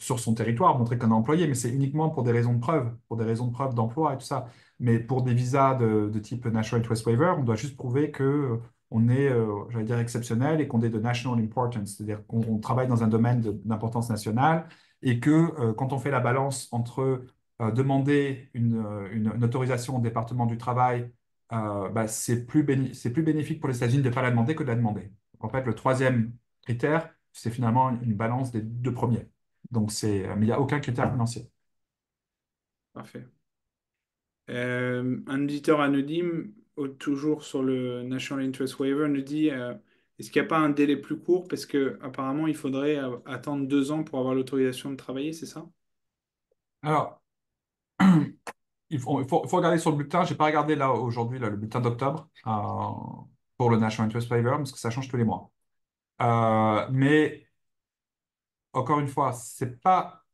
sur son territoire, montrer qu'on est employé. Mais c'est uniquement pour des raisons de preuve, pour des raisons de preuve d'emploi et tout ça. Mais pour des visas de type National Interest Waiver, on doit juste prouver que on est, j'allais dire, exceptionnel et qu'on est de national importance. C'est-à-dire qu'on travaille dans un domaine d'importance nationale et que quand on fait la balance entre demander une autorisation au département du travail bah, c'est plus bénéfique pour les États-Unis de ne pas la demander que de la demander. Donc, en fait, le troisième critère, c'est finalement une balance des deux premiers. Donc, mais il n'y a aucun critère financier. Parfait. Un auditeur anonyme, toujours sur le National Interest Waiver, nous dit, est-ce qu'il n'y a pas un délai plus court? Parce que apparemment, il faudrait attendre 2 ans pour avoir l'autorisation de travailler, c'est ça? Alors, il faut regarder sur le bulletin. Je n'ai pas regardé là aujourd'hui le bulletin d'octobre pour le National Interest Waiver parce que ça change tous les mois. Mais encore une fois, c'est pas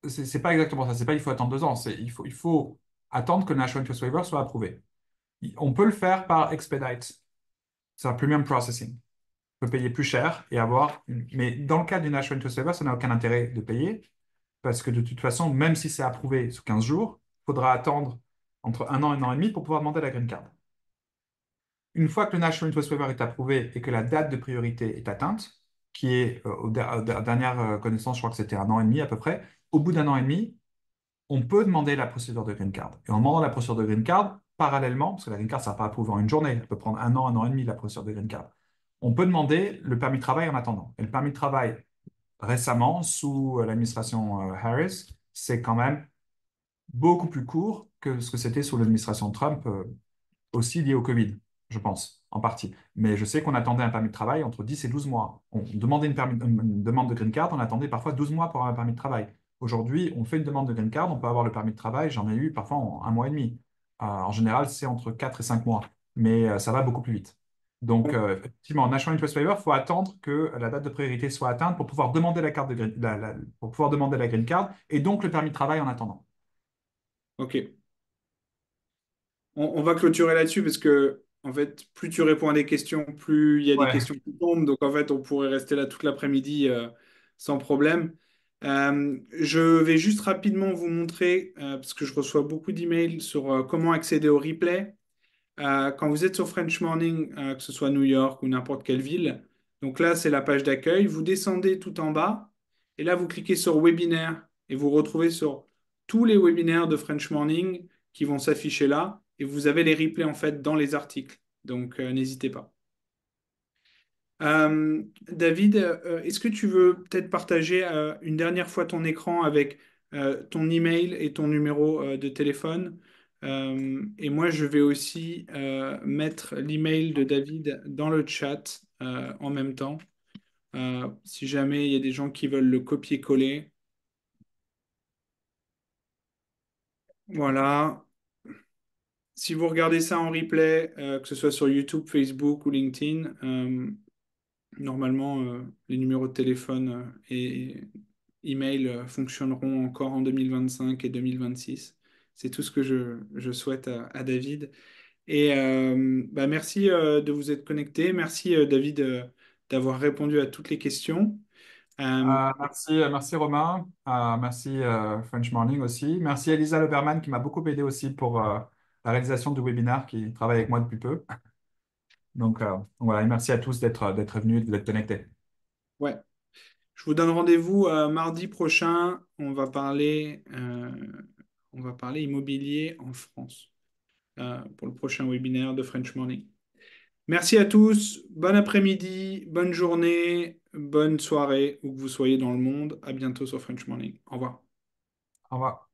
exactement ça. C'est pas il faut attendre 2 ans. Il faut attendre que le National Interest Waiver soit approuvé. On peut le faire par expedite. C'est un premium processing. On peut payer plus cher et avoir Mais dans le cas du National Interest Waiver, ça n'a aucun intérêt de payer parce que de toute façon, même si c'est approuvé sous 15 jours, il faudra attendre entre un an et demi pour pouvoir demander la green card. Une fois que le National Interest Waiver est approuvé et que la date de priorité est atteinte, qui est, aux dernières connaissances, je crois que c'était un an et demi à peu près, au bout d'un an et demi, on peut demander la procédure de green card. Et en demandant la procédure de green card, parallèlement, parce que la green card, ça ne va pas approuver en une journée, elle peut prendre un an et demi, la procédure de green card. On peut demander le permis de travail en attendant. Et le permis de travail, récemment, sous l'administration Harris, c'est quand même beaucoup plus court que ce que c'était sous l'administration Trump, aussi lié au Covid, je pense, en partie. Mais je sais qu'on attendait un permis de travail entre 10 et 12 mois. On demandait une demande de green card, on attendait parfois 12 mois pour avoir un permis de travail. Aujourd'hui, on fait une demande de green card, on peut avoir le permis de travail, j'en ai eu parfois en un mois et demi. En général, c'est entre 4 et 5 mois, mais ça va beaucoup plus vite. Donc, effectivement, National Interest Waiver, il faut attendre que la date de priorité soit atteinte pour pouvoir demander la carte de pour pouvoir demander la green card et donc le permis de travail en attendant. Ok. On va clôturer là-dessus parce que, en fait, plus tu réponds à des questions, plus il y a des Ouais. questions qui tombent. Donc, en fait, on pourrait rester là toute l'après-midi sans problème. Je vais juste rapidement vous montrer, parce que je reçois beaucoup d'emails sur comment accéder au replay. Quand vous êtes sur French Morning, que ce soit New York ou n'importe quelle ville, donc là, c'est la page d'accueil. Vous descendez tout en bas et là, vous cliquez sur webinaire et vous retrouvez sur tous les webinaires de French Morning qui vont s'afficher là et vous avez les replays en fait dans les articles. Donc, n'hésitez pas. David, est-ce que tu veux peut-être partager une dernière fois ton écran avec ton email et ton numéro de téléphone? Et moi, je vais aussi mettre l'email de David dans le chat en même temps. Si jamais il y a des gens qui veulent le copier-coller. Voilà. Si vous regardez ça en replay, que ce soit sur YouTube, Facebook ou LinkedIn, normalement, les numéros de téléphone et email fonctionneront encore en 2025 et 2026. C'est tout ce que je souhaite à David. Et bah, merci de vous être connecté. Merci David d'avoir répondu à toutes les questions. Euh, Merci Romain. Merci French Morning aussi. Merci Elisa Leberman qui m'a beaucoup aidé aussi pour la réalisation du webinaire, qui travaille avec moi depuis peu. Donc voilà, et merci à tous d'être venus, d'être connectés. ouais. Je vous donne rendez-vous mardi prochain. On va parler immobilier en France pour le prochain webinaire de French Morning. Merci à tous. Bon après-midi, bonne journée, bonne soirée, où que vous soyez dans le monde. À bientôt sur French Morning. Au revoir. Au revoir.